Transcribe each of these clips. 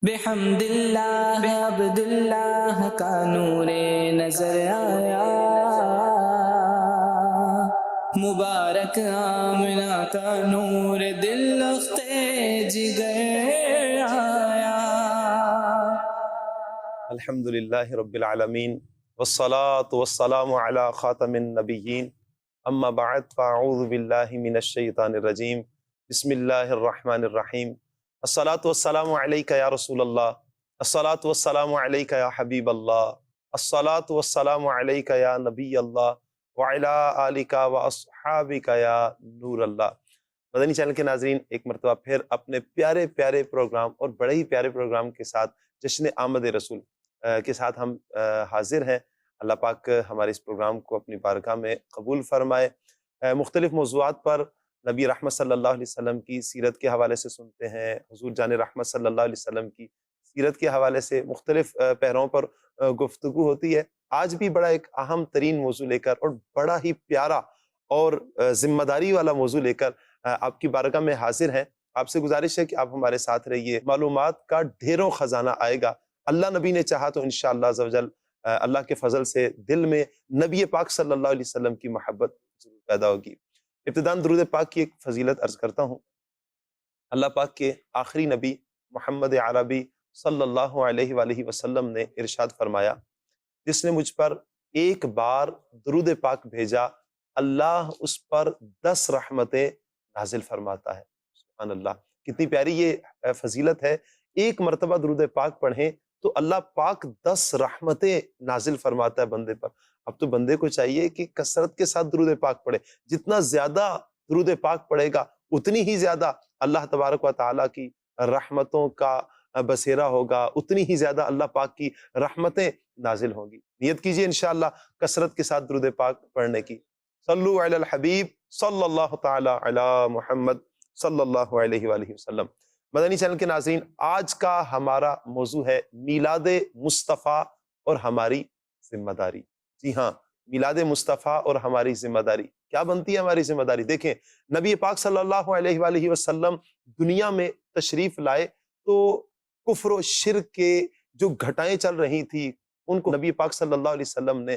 بحمداللہ عبداللہ کا نور نظر آیا، مبارک آمنہ کا نور دل لختے جگر آیا۔ الحمدللہ رب العالمین والصلاة والسلام علی خاتم النبیین، اما بعد فاعوذ باللہ من الشیطان الرجیم، بسم اللہ الرحمن الرحیم۔ الصلاة والسلام علیک یا رسول اللہ، الصلاة والسلام علیک یا حبیب اللہ، الصلاة والسلام علیک یا نبی اللہ، وعلی آلک واصحابک یا نور اللہ۔ مدنی چینل کے ناظرین، ایک مرتبہ پھر اپنے پیارے پیارے پروگرام اور بڑے ہی پیارے پروگرام کے ساتھ جشن آمد رسول کے ساتھ ہم حاضر ہیں۔ اللہ پاک ہمارے اس پروگرام کو اپنی بارگاہ میں قبول فرمائے۔ مختلف موضوعات پر نبی رحمت صلی اللہ علیہ وسلم کی سیرت کے حوالے سے سنتے ہیں، حضور جان رحمت صلی اللہ علیہ وسلم کی سیرت کے حوالے سے مختلف پہلوؤں پر گفتگو ہوتی ہے۔ آج بھی بڑا ایک اہم ترین موضوع لے کر اور بڑا ہی پیارا اور ذمہ داری والا موضوع لے کر آپ کی بارگاہ میں حاضر ہیں۔ آپ سے گزارش ہے کہ آپ ہمارے ساتھ رہیے، معلومات کا ڈھیروں خزانہ آئے گا۔ اللہ نبی نے چاہا تو انشاءاللہ عز و جل اللہ کے فضل سے دل میں نبی پاک صلی اللہ علیہ وسلم کی محبت ضرور پیدا ہوگی۔ ابتداً درود پاک کی ایک فضیلت عرض کرتا ہوں۔ اللہ پاک کے آخری نبی محمد عربی صلی اللہ علیہ وآلہ وسلم نے ارشاد فرمایا، جس نے مجھ پر ایک بار درود پاک بھیجا، اللہ اس پر 10 رحمتیں نازل فرماتا ہے۔ سبحان اللہ، کتنی پیاری یہ فضیلت ہے۔ ایک مرتبہ درود پاک پڑھیں تو اللہ پاک 10 رحمتیں نازل فرماتا ہے بندے پر۔ اب تو بندے کو چاہیے کہ کثرت کے ساتھ درود پاک پڑھے، جتنا زیادہ درود پاک پڑھے گا اتنی ہی زیادہ اللہ تبارک و تعالیٰ کی رحمتوں کا بسیرا ہوگا، اتنی ہی زیادہ اللہ پاک کی رحمتیں نازل ہوں گی۔ نیت کیجئے انشاءاللہ کثرت کے ساتھ درود پاک پڑھنے کی۔ صلو علی الحبیب صلی اللہ تعالی علی محمد صلی اللہ علیہ وآلہ وسلم۔ مدنی چینل کے ناظرین، آج کا ہمارا موضوع ہے میلاد مصطفیٰ اور ہماری ذمہ داری۔ جی ہاں، میلاد مصطفیٰ اور ہماری ذمہ داری کیا بنتی ہے؟ ہماری ذمہ داری دیکھیں، نبی پاک صلی اللہ علیہ وآلہ وسلم دنیا میں تشریف لائے تو کفر و شرک کے جو گھٹائیں چل رہی تھی ان کو نبی پاک صلی اللہ علیہ وسلم نے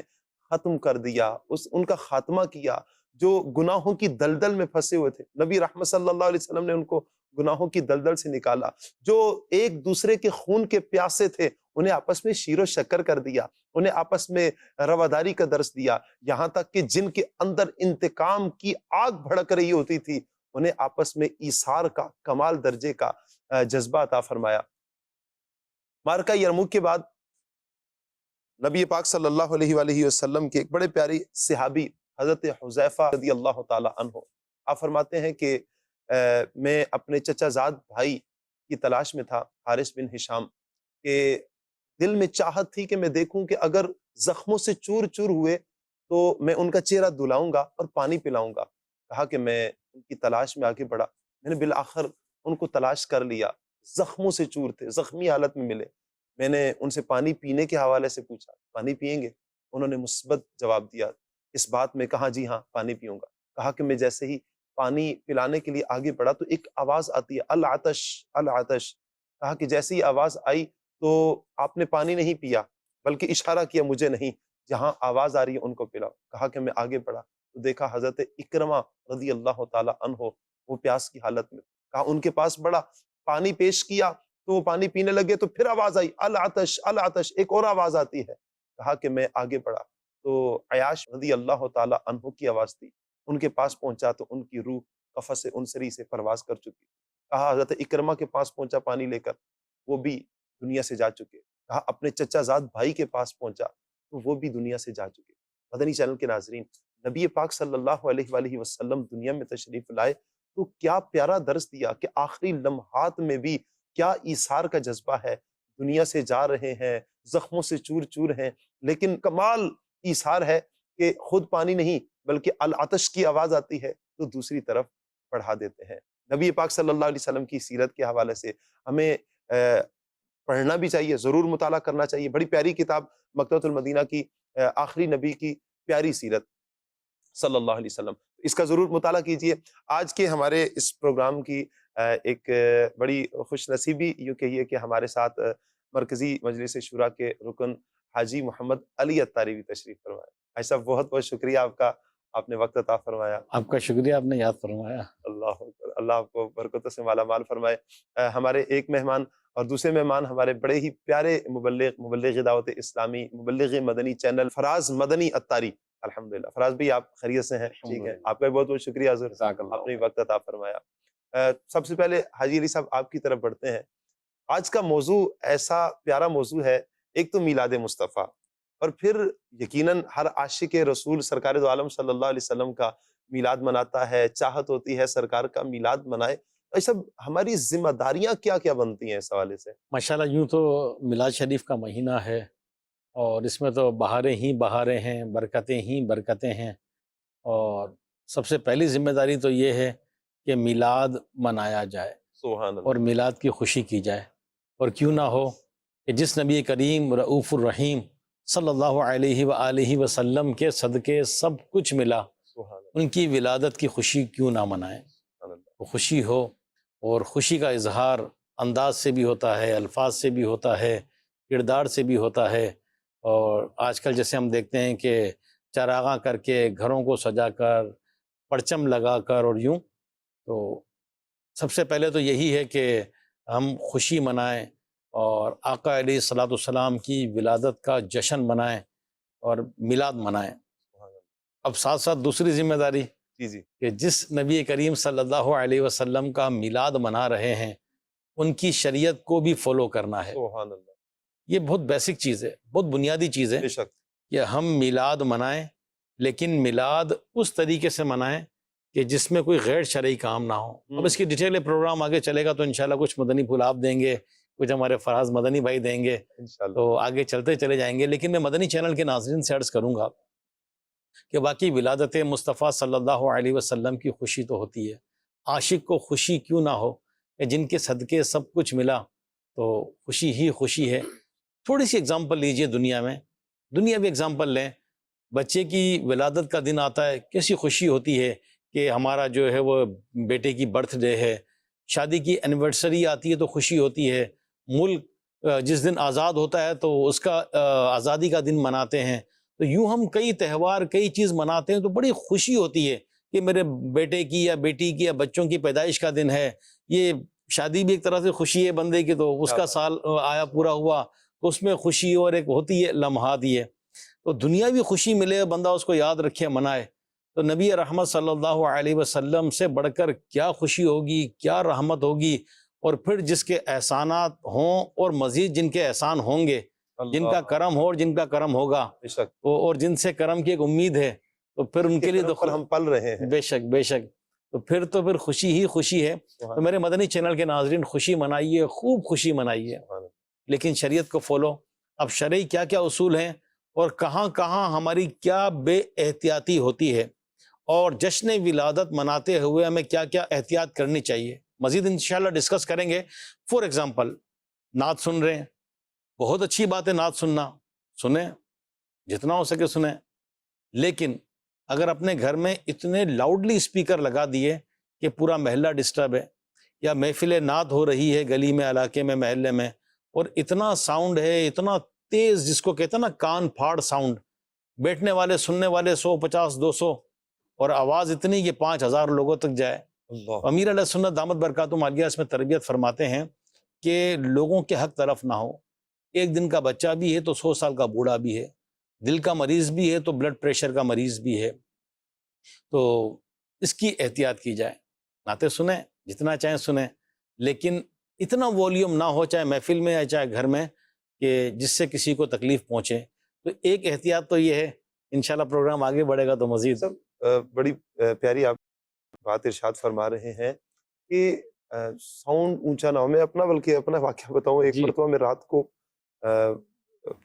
ختم کر دیا، ان کا خاتمہ کیا۔ جو گناہوں کی دلدل میں پھنسے ہوئے تھے، نبی رحمت صلی اللہ علیہ وسلم نے ان کو گناہوں کی دلدل سے نکالا۔ جو ایک دوسرے کے خون کے پیاسے تھے انہیں آپس میں شیر و شکر کر دیا، انہیں آپس میں رواداری کا درس دیا، یہاں تک کہ جن کے اندر انتقام کی آگ بھڑک رہی ہوتی تھی انہیں آپس میں ایثار کا کمال درجے کا جذبہ عطا فرمایا۔ معرکہ یرموک کے بعد نبی پاک صلی اللہ علیہ وآلہ وسلم کے ایک بڑے پیاری صحابی حضرت حذیفہ رضی اللہ تعالی عنہ آپ فرماتے ہیں کہ میں اپنے چچا زاد بھائی کی تلاش میں تھا، حارث بن ہشام، کہ دل میں چاہت تھی کہ میں دیکھوں کہ اگر زخموں سے چور چور ہوئے تو میں ان کا چہرہ دھلاؤں گا اور پانی پلاؤں گا۔ کہا کہ میں ان کی تلاش میں آگے بڑھا، میں نے بالآخر ان کو تلاش کر لیا، زخموں سے چور تھے، زخمی حالت میں ملے۔ میں نے ان سے پانی پینے کے حوالے سے پوچھا، پانی پیئیں گے؟ انہوں نے مثبت جواب دیا اس بات میں، کہا جی ہاں پانی پیوں گا۔ کہا کہ میں جیسے ہی پانی پلانے کے لیے آگے بڑھا تو ایک آواز آتی ہے، العطش العطش۔ کہا کہ جیسے ہی آواز آئی تو آپ نے پانی نہیں پیا بلکہ اشارہ کیا مجھے نہیں، جہاں آواز آ رہی ہے ان کو پلاؤ۔ کہا کہ میں آگے بڑھا تو دیکھا حضرت اکرمہ رضی اللہ تعالی عنہ وہ پیاس کی حالت میں، کہا ان کے پاس بڑھا، پانی پیش کیا تو وہ پانی پینے لگے تو پھر آواز آئی العطش العطش، ایک اور آواز آتی ہے۔ کہا کہ میں آگے بڑھا تو عیاش رضی اللہ تعالی عنہ کی آواز تھی، ان کے پاس پہنچا تو ان کی روح قفس انصری سے پرواز کر چکی۔ کہا حضرت اکرمہ کے پاس پہنچا پانی لے کر، وہ بھی دنیا سے جا چکے۔ کہا اپنے چچا زاد بھائی کے پاس پہنچا تو وہ بھی دنیا سے جا چکے۔ مدنی چینل کے ناظرین، نبی پاک صلی اللہ علیہ وآلہ وسلم دنیا میں تشریف لائے تو کیا پیارا درس دیا کہ آخری لمحات میں بھی کیا ایثار کا جذبہ ہے۔ دنیا سے جا رہے ہیں، زخموں سے چور چور ہیں، لیکن کمال ایثار ہے کہ خود پانی نہیں بلکہ العطش کی آواز آتی ہے تو دوسری طرف پڑھا دیتے ہیں۔ نبی پاک صلی اللہ علیہ وسلم کی سیرت کے حوالے سے ہمیں پڑھنا بھی چاہیے، ضرور مطالعہ کرنا چاہیے۔ بڑی پیاری کتاب مکتبۃ المدینہ کی آخری نبی کی پیاری سیرت صلی اللہ علیہ وسلم، اس کا ضرور مطالعہ کیجئے۔ آج کے ہمارے اس پروگرام کی ایک بڑی خوش نصیبی یوں کہیے کہ ہمارے ساتھ مرکزی مجلس شورا کے رکن حاجی محمد علی اتاری بھی تشریف فرمایا۔ حاجی صاحب بہت بہت شکریہ آپ کا، آپ نے وقت عطا فرمایا۔ آپ کا شکریہ، آپ نے یاد فرمایا۔ اللہ اکبر، اللہ آپ کو برکتوں سے مالا مال فرمائے۔ ہمارے ایک مہمان اور دوسرے مہمان ہمارے بڑے ہی پیارے مبلغ دعوت اسلامی، مبلغ مدنی چینل فراز مدنی اتاری۔ الحمدللہ فراز بھائی آپ خیریت سے ہیں؟ ٹھیک ہے، آپ کا بھی بہت بہت شکریہ حضور، جزاک اللہ آپ نے وقت عطا فرمایا۔ سب سے پہلے حاجی علی صاحب آپ کی طرف بڑھتے ہیں۔ آج کا موضوع ایسا پیارا موضوع ہے، ایک تو میلاد مصطفیٰ، اور پھر یقیناً ہر عاشق رسول سرکار دو عالم صلی اللہ علیہ وسلم کا میلاد مناتا ہے، چاہت ہوتی ہے سرکار کا میلاد منائے۔ یہ سب ہماری ذمہ داریاں کیا کیا بنتی ہیں اس حوالے سے؟ ماشاءاللہ، یوں تو میلاد شریف کا مہینہ ہے اور اس میں تو بہاریں ہی بہاریں ہیں، برکتیں ہی برکتیں ہیں، اور سب سے پہلی ذمہ داری تو یہ ہے کہ میلاد منایا جائے سبحان اور اللہ۔ میلاد کی خوشی کی جائے۔ اور کیوں نہ ہو کہ جس نبی کریم رؤوف الرحیم صلی اللہ علیہ وآلہ وسلم کے صدقے سب کچھ ملا، سبحان اللہ، ان کی ولادت کی خوشی کیوں نہ منائیں؟ سبحان اللہ۔ وہ خوشی ہو، اور خوشی کا اظہار انداز سے بھی ہوتا ہے، الفاظ سے بھی ہوتا ہے، کردار سے بھی ہوتا ہے۔ اور آج کل جیسے ہم دیکھتے ہیں کہ چراغاں کر کے گھروں کو سجا کر، پرچم لگا کر، اور یوں، تو سب سے پہلے تو یہی ہے کہ ہم خوشی منائیں اور آقا علیہ الصلوۃ والسلام کی ولادت کا جشن منائیں اور میلاد منائیں۔ سبحان اللہ۔ اب ساتھ ساتھ دوسری ذمہ داری جی جی، کہ جس نبی کریم صلی اللہ علیہ وسلم کا میلاد منا رہے ہیں، ان کی شریعت کو بھی فالو کرنا ہے۔ سبحان اللہ، یہ بہت بیسک چیز ہے، بہت بنیادی چیز ہے بے شک۔ کہ ہم میلاد منائیں، لیکن میلاد اس طریقے سے منائیں کہ جس میں کوئی غیر شرعی کام نہ ہو۔ اب اس کی ڈیٹیل پروگرام آگے چلے گا تو انشاءاللہ کچھ مدنی پھول آپ دیں گے، کچھ ہمارے فراز مدنی بھائی دیں گے، انشاءاللہ۔ تو آگے چلتے چلے جائیں گے۔ لیکن میں مدنی چینل کے ناظرین سے عرض کروں گا کہ باقی ولادت مصطفیٰ صلی اللہ علیہ وسلم کی خوشی تو ہوتی ہے، عاشق کو خوشی کیوں نہ ہو کہ جن کے صدقے سب کچھ ملا، تو خوشی ہی خوشی ہے۔ تھوڑی سی اگزامپل لیجئے، دنیا بھی اگزامپل لیں۔ بچے کی ولادت کا دن آتا ہے، کیسی خوشی ہوتی ہے کہ ہمارا جو ہے وہ بیٹے کی برتھ ڈے ہے۔ شادی کی اینیورسری آتی ہے تو خوشی ہوتی ہے۔ ملک جس دن آزاد ہوتا ہے تو اس کا آزادی کا دن مناتے ہیں۔ تو یوں ہم کئی تہوار، کئی چیز مناتے ہیں تو بڑی خوشی ہوتی ہے کہ میرے بیٹے کی یا بیٹی کی یا بچوں کی پیدائش کا دن ہے۔ یہ شادی بھی ایک طرح سے خوشی ہے بندے کی، تو اس کا سال آیا پورا ہوا تو اس میں خوشی اور ایک ہوتی ہے لمحات یہ۔ تو دنیاوی خوشی ملے، بندہ اس کو یاد رکھے، منائے، تو نبی رحمت صلی اللہ علیہ وسلم سے بڑھ کر کیا خوشی ہوگی، کیا رحمت ہوگی۔ اور پھر جس کے احسانات ہوں اور مزید جن کے احسان ہوں گے، جن کا کرم ہو اور جن کا کرم ہوگا، بے شک، اور جن سے کرم کی ایک امید ہے، تو پھر ان کے لیے تو ہم پل رہے ہیں۔ بے شک بے شک، تو پھر خوشی ہی خوشی ہے۔ تو میرے مدنی چینل کے ناظرین، خوشی منائیے، خوب خوشی منائیے، لیکن شریعت کو فالو۔ اب شرعی کیا کیا اصول ہیں اور کہاں کہاں ہماری کیا بے احتیاطی ہوتی ہے، اور جشن ولادت مناتے ہوئے ہمیں کیا کیا احتیاط کرنی چاہیے، مزید انشاءاللہ ڈسکس کریں گے۔ فور ایگزامپل، نعت سن رہے ہیں، بہت اچھی بات ہے نعت سننا، سنیں، جتنا ہو سکے سنیں، لیکن اگر اپنے گھر میں اتنے لاؤڈلی اسپیکر لگا دیے کہ پورا محلہ ڈسٹرب ہے، یا محفل نعت ہو رہی ہے گلی میں، علاقے میں، محلے میں، اور اتنا ساؤنڈ ہے، اتنا تیز، جس کو کہتے ہیں نا کان پھاڑ ساؤنڈ، بیٹھنے والے سننے والے 150 200، اور آواز اتنی کہ 5000 لوگوں تک جائے۔ امیر علیہ سنت دامت برکاتہم عالیہ اس میں تربیت فرماتے ہیں کہ لوگوں کے حق طرف نہ ہو۔ ایک دن کا بچہ بھی ہے تو 100 سال کا بوڑھا بھی ہے، دل کا مریض بھی ہے تو بلڈ پریشر کا مریض بھی ہے، تو اس کی احتیاط کی جائے۔ نعتیں سنیں، جتنا چاہیں سنیں، لیکن اتنا ولیوم نہ ہو، چاہے محفل میں یا چاہے گھر میں، کہ جس سے کسی کو تکلیف پہنچے۔ تو ایک احتیاط تو یہ ہے، انشاءاللہ پروگرام آگے بڑھے گا تو مزید۔ بڑی پیاری آپ بات ارشاد فرما رہے ہیں کہ ساؤنڈ اونچا نہ ہو۔ میں اپنا بلکہ اپنا واقعہ بتاؤں، ایک مرتبہ میں رات کو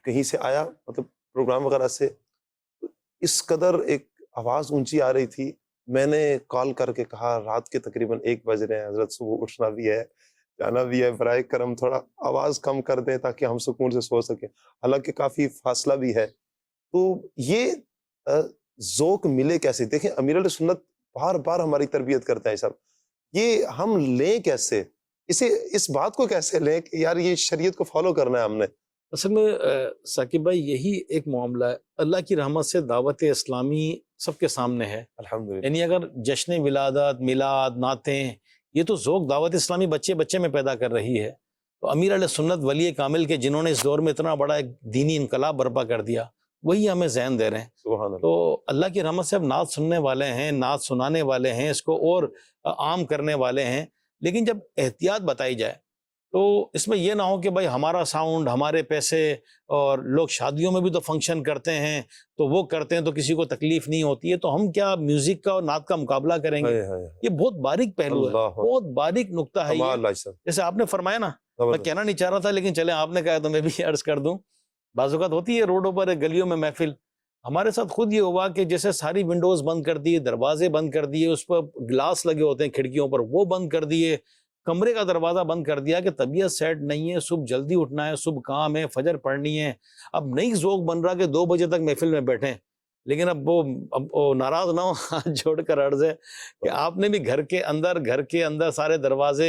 کہیں سے آیا، مطلب پروگرام وغیرہ سے، اس قدر ایک آواز اونچی آ رہی تھی، میں نے کال کر کے کہا رات کے تقریباً 1 بج رہے ہیں حضرت، صبح اٹھنا بھی ہے، جانا بھی ہے، برائے کرم تھوڑا آواز کم کر دیں تاکہ ہم سکون سے سو سکیں، حالانکہ کافی فاصلہ بھی ہے۔ تو یہ ذوق ملے کیسے؟ دیکھیں امیر علیہ سنت بار بار ہماری تربیت کرتے ہیں صاحب، یہ ہم لیں کیسے، اس بات کو کیسے لیں کہ یار یہ شریعت کو فالو کرنا ہے ہم نے؟ اصل میں ثاقب بھائی یہی ایک معاملہ ہے، اللہ کی رحمت سے دعوت اسلامی سب کے سامنے ہے، الحمدللہ، یعنی اگر جشن ولادت، میلاد، نعتیں، یہ تو ذوق دعوت اسلامی بچے بچے میں پیدا کر رہی ہے، تو امیر علیہ سنت ولی کامل کے جنہوں نے اس دور میں اتنا بڑا ایک دینی انقلاب برپا کر دیا، وہی ہمیں ذہن دے رہے ہیں۔ سبحان اللہ، تو اللہ کی رحمت سے اب نعت سننے والے ہیں، نعت سنانے والے ہیں، اس کو اور عام کرنے والے ہیں، لیکن جب احتیاط بتائی جائے تو اس میں یہ نہ ہو کہ بھائی ہمارا ساؤنڈ، ہمارے پیسے، اور لوگ شادیوں میں بھی تو فنکشن کرتے ہیں تو وہ کرتے ہیں تو کسی کو تکلیف نہیں ہوتی ہے، تو ہم کیا میوزک کا اور نعت کا مقابلہ کریں گے؟ یہ بہت باریک پہلو ہے، بہت باریک نقطہ ہے یہ۔ جیسے آپ نے فرمایا نا، میں کہنا نہیں چاہ رہا تھا لیکن چلے آپ نے کہا تو میں بھی عرض کر دوں، بعض اوقات ہوتی ہے روڈوں پر، گلیوں میں محفل، ہمارے ساتھ خود یہ ہوا کہ جیسے ساری ونڈوز بند کر دیے، دروازے بند کر دیے، اس پر گلاس لگے ہوتے ہیں کھڑکیوں پر وہ بند کر دیے، کمرے کا دروازہ بند کر دیا کہ طبیعت سیٹ نہیں ہے، صبح جلدی اٹھنا ہے، صبح کام ہے، فجر پڑھنی ہے، اب نہیں ذوق بن رہا کہ 2 بجے تک محفل میں بیٹھیں، لیکن اب وہ ناراض نہ ہو، ہاتھ جوڑ کر عرض ہے کہ آپ نے بھی گھر کے اندر سارے دروازے،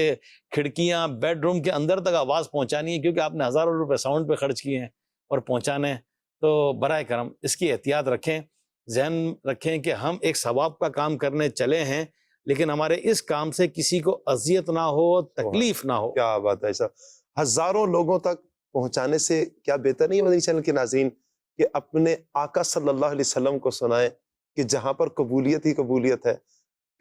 کھڑکیاں، بیڈ روم کے اندر تک آواز پہنچانی ہے، کیونکہ آپ نے ہزاروں روپے ساؤنڈ پہ خرچ کیے ہیں اور پہنچانے ہیں، تو برائے کرم اس کی احتیاط رکھیں، ذہن رکھیں کہ ہم ایک ثواب کا کام کرنے چلے ہیں، لیکن ہمارے اس کام سے کسی کو اذیت نہ ہو، تکلیف نہ ہو۔ کیا بات ہے ایسا، ہزاروں لوگوں تک پہنچانے سے کیا بہتر نہیں ہے مدنی چینل کے ناظرین کہ اپنے آقا صلی اللہ علیہ وسلم کو سنائیں کہ جہاں پر قبولیت ہی قبولیت ہے،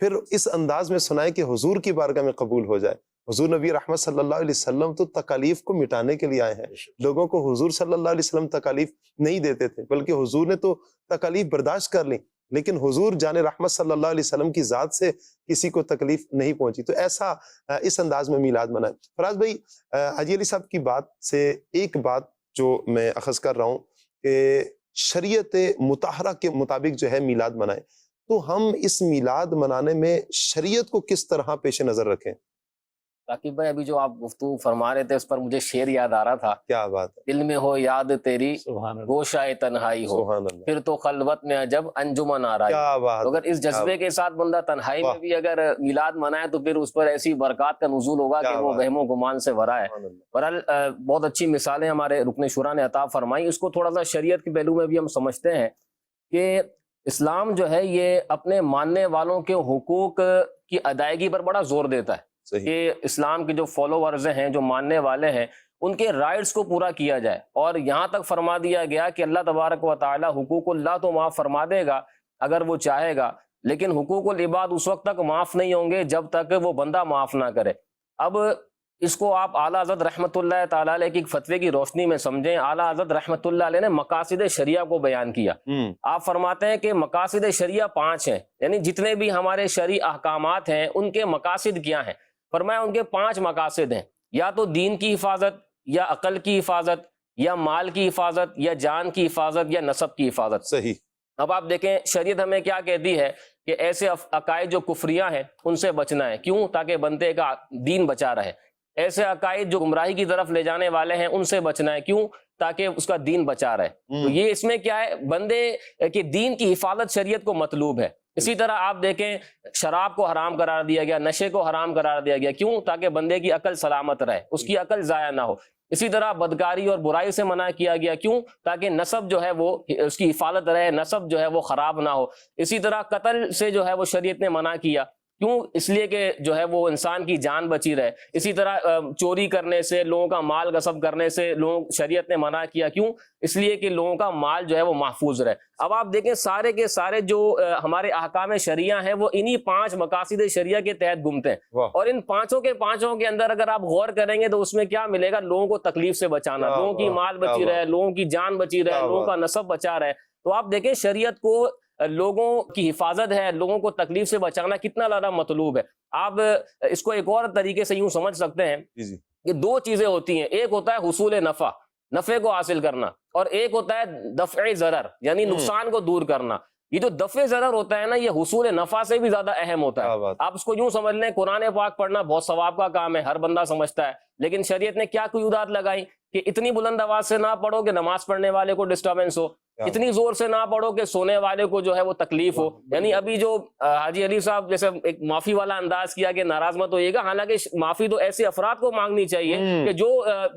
پھر اس انداز میں سنائیں کہ حضور کی بارگاہ میں قبول ہو جائے۔ حضور نبی رحمت صلی اللہ علیہ وسلم تو تکالیف کو مٹانے کے لیے آئے ہیں، لوگوں کو حضور صلی اللہ علیہ وسلم تکالیف نہیں دیتے تھے، بلکہ حضور نے تو تکالیف برداشت کر لی، لیکن حضور جان رحمت صلی اللہ علیہ وسلم کی ذات سے کسی کو تکلیف نہیں پہنچی۔ تو ایسا اس انداز میں میلاد منائیں۔ فراز بھائی، حاجی علی صاحب کی بات سے ایک بات جو میں اخذ کر رہا ہوں کہ شریعت مطہرہ کے مطابق جو ہے میلاد منائیں، تو ہم اس میلاد منانے میں شریعت کو کس طرح پیش نظر رکھیں؟ ثاقب بھائی، ابھی جو آپ گفتگو فرما رہے تھے اس پر مجھے شعر یاد آ رہا تھا، کیا بات ہے، دل میں ہو یاد تیری سبحان اللہ، گوشائے تنہائی ہو، سبحان اللہ، پھر تو خلوت میں عجب انجمن آرائی۔ کیا بات تو اگر اس جذبے کے ساتھ بندہ تنہائی میں بھی اگر میلاد منائے تو پھر اس پر ایسی برکات کا نزول ہوگا کہ وہ وہم و گمان سے ورا ہے۔ بہرحال بہت اچھی مثالیں ہمارے رکن شورا نے عطا فرمائی۔ اس کو تھوڑا سا شریعت کے پہلو میں بھی ہم سمجھتے ہیں کہ اسلام جو ہے یہ اپنے ماننے والوں کے حقوق کی ادائیگی پر بڑا زور دیتا ہے کہ اسلام کے جو فالوورز ہیں، جو ماننے والے ہیں، ان کے رائٹس کو پورا کیا جائے، اور یہاں تک فرما دیا گیا کہ اللہ تبارک و تعالی حقوق اللہ تو معاف فرما دے گا اگر وہ چاہے گا، لیکن حقوق العباد اس وقت تک معاف نہیں ہوں گے جب تک وہ بندہ معاف نہ کرے۔ اب اس کو آپ اعلیٰ حضرت رحمۃ اللہ تعالی علیہ کی فتوے کی روشنی میں سمجھیں۔ اعلیٰ حضرت رحمۃ اللہ علیہ نے مقاصد شریعہ کو بیان کیا۔ آپ فرماتے ہیں کہ مقاصد شریعہ 5 ہیں، یعنی جتنے بھی ہمارے شرعی احکامات ہیں ان کے مقاصد کیا ہیں؟ فرمایا ان کے 5 مقاصد ہیں، یا تو دین کی حفاظت، یا عقل کی حفاظت، یا مال کی حفاظت، یا جان کی حفاظت، یا نسب کی حفاظت۔ صحیح۔ اب آپ دیکھیں شریعت ہمیں کیا کہتی ہے کہ ایسے عقائد جو کفریہ ہیں ان سے بچنا ہے، کیوں؟ تاکہ بندے کا دین بچا رہے۔ ایسے عقائد جو گمراہی کی طرف لے جانے والے ہیں ان سے بچنا ہے، کیوں؟ تاکہ اس کا دین بچا رہے۔ تو یہ اس میں کیا ہے؟ بندے کے دین کی حفاظت شریعت کو مطلوب ہے۔ اسی طرح آپ دیکھیں شراب کو حرام قرار دیا گیا، نشے کو حرام قرار دیا گیا، کیوں؟ تاکہ بندے کی عقل سلامت رہے، اس کی عقل ضائع نہ ہو۔ اسی طرح بدکاری اور برائی سے منع کیا گیا، کیوں؟ تاکہ نسب جو ہے وہ اس کی حفاظت رہے، نسب جو ہے وہ خراب نہ ہو۔ اسی طرح قتل سے جو ہے وہ شریعت نے منع کیا، کیوں؟ اس لیے کہ جو ہے وہ انسان کی جان بچی رہے۔ اسی طرح چوری کرنے سے، لوگوں کا مال غصب کرنے سے شریعت نے منع کیا، کیوں؟ اس لیے کہ لوگوں کا مال جو ہے وہ محفوظ رہے۔ اب آپ دیکھیں سارے کے سارے جو ہمارے احکام شریعہ ہیں وہ انہی 5 مقاصد شریعہ کے تحت گھومتے ہیں، اور ان پانچوں کے اندر اگر آپ غور کریں گے تو اس میں کیا ملے گا؟ لوگوں کو تکلیف سے بچانا، لوگوں کی مال بچی رہے، لوگوں کی جان بچی رہے، لوگوں کا نسب بچا رہے۔ تو آپ دیکھیں شریعت کو لوگوں کی حفاظت ہے، لوگوں کو تکلیف سے بچانا کتنا زیادہ مطلوب ہے۔ آپ اس کو ایک اور طریقے سے یوں سمجھ سکتے ہیں کہ 2 چیزیں ہوتی ہیں، ایک ہوتا ہے حصول نفع کو حاصل کرنا، اور ایک ہوتا ہے دفع ضرر، یعنی نقصان کو دور کرنا۔ یہ جو دفع ضرر ہوتا ہے نا، یہ حصول نفع سے بھی زیادہ اہم ہوتا ہے۔ آپ اس کو یوں سمجھ لیں، قرآن پاک پڑھنا بہت ثواب کا کام ہے، ہر بندہ سمجھتا ہے، لیکن شریعت نے کیا قیودات لگائی کہ اتنی بلند آواز سے نہ پڑھو کہ نماز پڑھنے والے کو ڈسٹربنس ہو، اتنی زور سے نہ پڑھو کہ سونے والے کو جو ہے وہ تکلیف ہو. یعنی ابھی جو حاجی علی صاحب جیسے ایک معافی والا انداز کیا کہ ناراض مت ہوئیے گا، حالانکہ معافی تو ایسے افراد کو مانگنی چاہیے کہ جو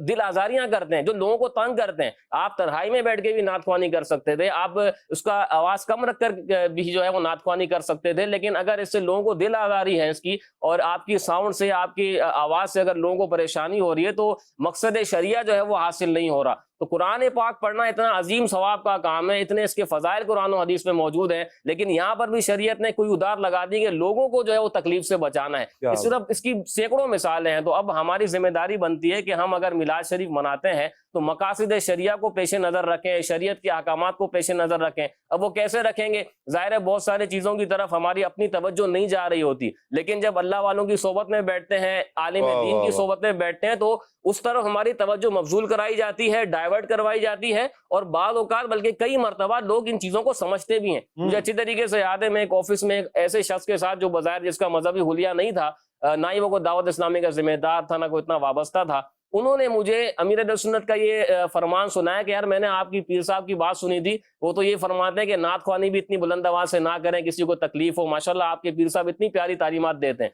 دل آزاریاں کرتے ہیں، جو لوگوں کو تنگ کرتے ہیں. آپ تنہائی میں بیٹھ کے بھی نعت خوانی کر سکتے تھے، آپ اس کا آواز کم رکھ کر بھی جو ہے وہ نعت خوانی کر سکتے تھے، لیکن اگر اس سے لوگوں کو دل آزاری ہے اس کی، اور آپ کی ساؤنڈ سے، آپ کی آواز سے اگر لوگوں کو پریشانی ہو رہی ہے، تو مقصد شریعہ جو ہے وہ حاصل نہیں ہو رہا. تو قرآن پاک پڑھنا اتنا عظیم ثواب کا کام ہے، اتنے اس کے فضائل قرآن و حدیث میں موجود ہیں، لیکن یہاں پر بھی شریعت نے کوئی ادار لگا دی کہ لوگوں کو جو ہے وہ تکلیف سے بچانا ہے. صرف اس کی سینکڑوں مثالیں ہیں. تو اب ہماری ذمہ داری بنتی ہے کہ ہم اگر میلاد شریف مناتے ہیں تو مقاصد شریعہ کو پیش نظر رکھیں، شریعت کے احکامات کو پیش نظر رکھیں. اب وہ کیسے رکھیں گے؟ ظاہر ہے بہت ساری چیزوں کی طرف ہماری اپنی توجہ نہیں جا رہی ہوتی، لیکن جب اللہ والوں کی صحبت میں بیٹھتے ہیں، عالم دین کی صحبت میں بیٹھتے ہیں، تو اس طرف ہماری توجہ مبذول کرائی جاتی ہے، ڈائیورٹ کروائی جاتی ہے، اور بعض اوقات بلکہ کئی مرتبہ لوگ ان چیزوں کو سمجھتے بھی ہیں. مجھے اچھی طریقے سے یاد ہے، میں ایک آفس میں ایک ایسے شخص کے ساتھ جو بظاہر جس کا مذہبی حلیہ نہیں تھا، نہ ہی وہ کوئی دعوت اسلامی کا ذمہ دار تھا، نہ کوئی اتنا وابستہ تھا، انہوں نے مجھے امیر اہل سنت کا یہ فرمان سنایا کہ یار میں نے آپ کی پیر صاحب کی بات سنی تھی، وہ تو یہ فرماتے ہیں کہ نعت خوانی بھی اتنی بلند آواز سے نہ کریں، کسی کو تکلیف ہو. ماشاءاللہ آپ کے پیر صاحب اتنی پیاری تعلیمات دیتے ہیں.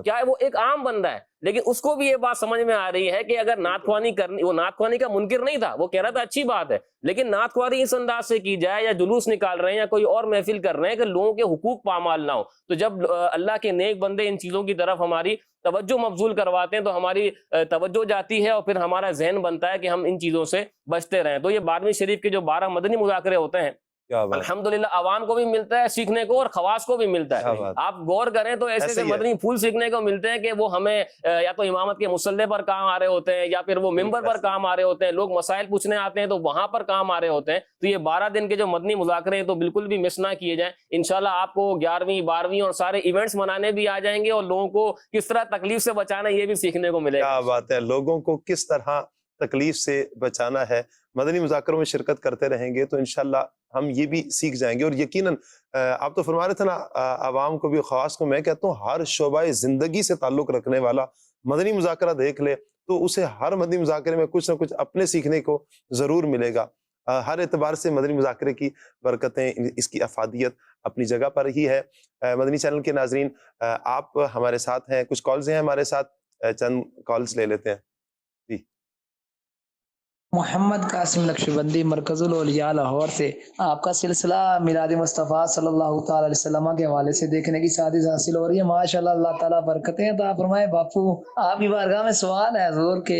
کیا ہے وہ ایک عام بندہ ہے، لیکن اس کو بھی یہ بات سمجھ میں آ رہی ہے کہ اگر نعت خوانی کرنی، وہ نعت خوانی کا منکر نہیں تھا، وہ کہہ رہا تھا اچھی بات ہے، لیکن نعت خوانی اس انداز سے کی جائے، یا جلوس نکال رہے ہیں یا کوئی اور محفل کر رہے ہیں کہ لوگوں کے حقوق پامال نہ ہو. تو جب اللہ کے نیک بندے ان چیزوں کی طرف ہماری توجہ مبذول کرواتے ہیں تو ہماری توجہ جاتی ہے، اور پھر ہمارا ذہن بنتا ہے کہ ہم ان چیزوں سے بچتے رہیں. تو یہ 12ویں شریف کے جو 12 مدنی مذاکرے ہوتے ہیں، الحمدللہ عوام کو بھی ملتا ہے سیکھنے کو اور خواص کو بھی ملتا ہے. آپ غور کریں تو ایسے مدنی پھول سیکھنے کو ملتے ہیں کہ وہ ہمیں یا تو امامت کے مصلی پر کام آ رہے ہوتے ہیں، یا پھر وہ ممبر پر کام آ رہے ہوتے ہیں، لوگ مسائل پوچھنے آتے ہیں تو وہاں پر کام آ رہے ہوتے ہیں. تو یہ 12 دن کے جو مدنی مذاکرے ہیں تو بالکل بھی مس نہ کیے جائیں. انشاءاللہ آپ کو 11ویں 12ویں اور سارے ایونٹس منانے بھی آ جائیں گے، اور لوگوں کو کس طرح تکلیف سے بچانا یہ بھی سیکھنے کو ملے گا. کیا بات ہے، لوگوں کو کس طرح تکلیف سے بچانا ہے. مدنی مذاکروں میں شرکت کرتے رہیں گے تو انشاءاللہ ہم یہ بھی سیکھ جائیں گے. اور یقیناً آپ تو فرما رہے تھے نا، عوام کو بھی، خواص کو، میں کہتا ہوں ہر شعبہ زندگی سے تعلق رکھنے والا مدنی مذاکرہ دیکھ لے تو اسے ہر مدنی مذاکرے میں کچھ نہ کچھ اپنے سیکھنے کو ضرور ملے گا. ہر اعتبار سے مدنی مذاکرے کی برکتیں، اس کی افادیت اپنی جگہ پر ہی ہے. مدنی چینل کے ناظرین، آپ ہمارے ساتھ ہیں، کچھ کالز ہیں ہمارے ساتھ، چند کالز لے لیتے ہیں. محمد قاسم نقشبندی، مرکز الاولیاء لاہور سے. آپ کا سلسلہ میلاد مصطفیٰ صلی اللہ تعالی علیہ وسلم کے حوالے سے دیکھنے کی سعادت حاصل ہو رہی ہے. ماشاءاللہ، اللہ تعالیٰ برکتیں عطا فرمائے. باپو، آپ کی بارگاہ میں سوال ہے حضور کہ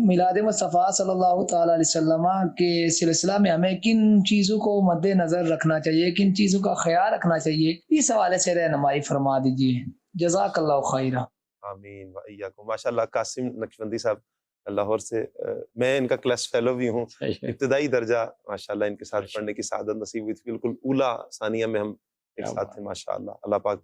میلاد مصطفیٰ صلی اللہ تعالی علیہ وسلم کے سلسلہ میں ہمیں کن چیزوں کو مد نظر رکھنا چاہیے، کن چیزوں کا خیال رکھنا چاہیے، اس حوالے سے رہنمائی فرما دیجیے. جزاک اللہ خیرہ. آمین و ایاکم. ماشاءاللہ قاسم نقشبندی صاحب لاہور سے، میں ان کا کلاس فیلو بھی ہوں. ابتدائی درجہ ماشاءاللہ ان کے ساتھ پڑھنے کی سعادت نصیب ہوئی تھی. بالکل اولا ثانیہ میں ہم ایک ساتھ تھے. ماشاءاللہ، اللہ پاک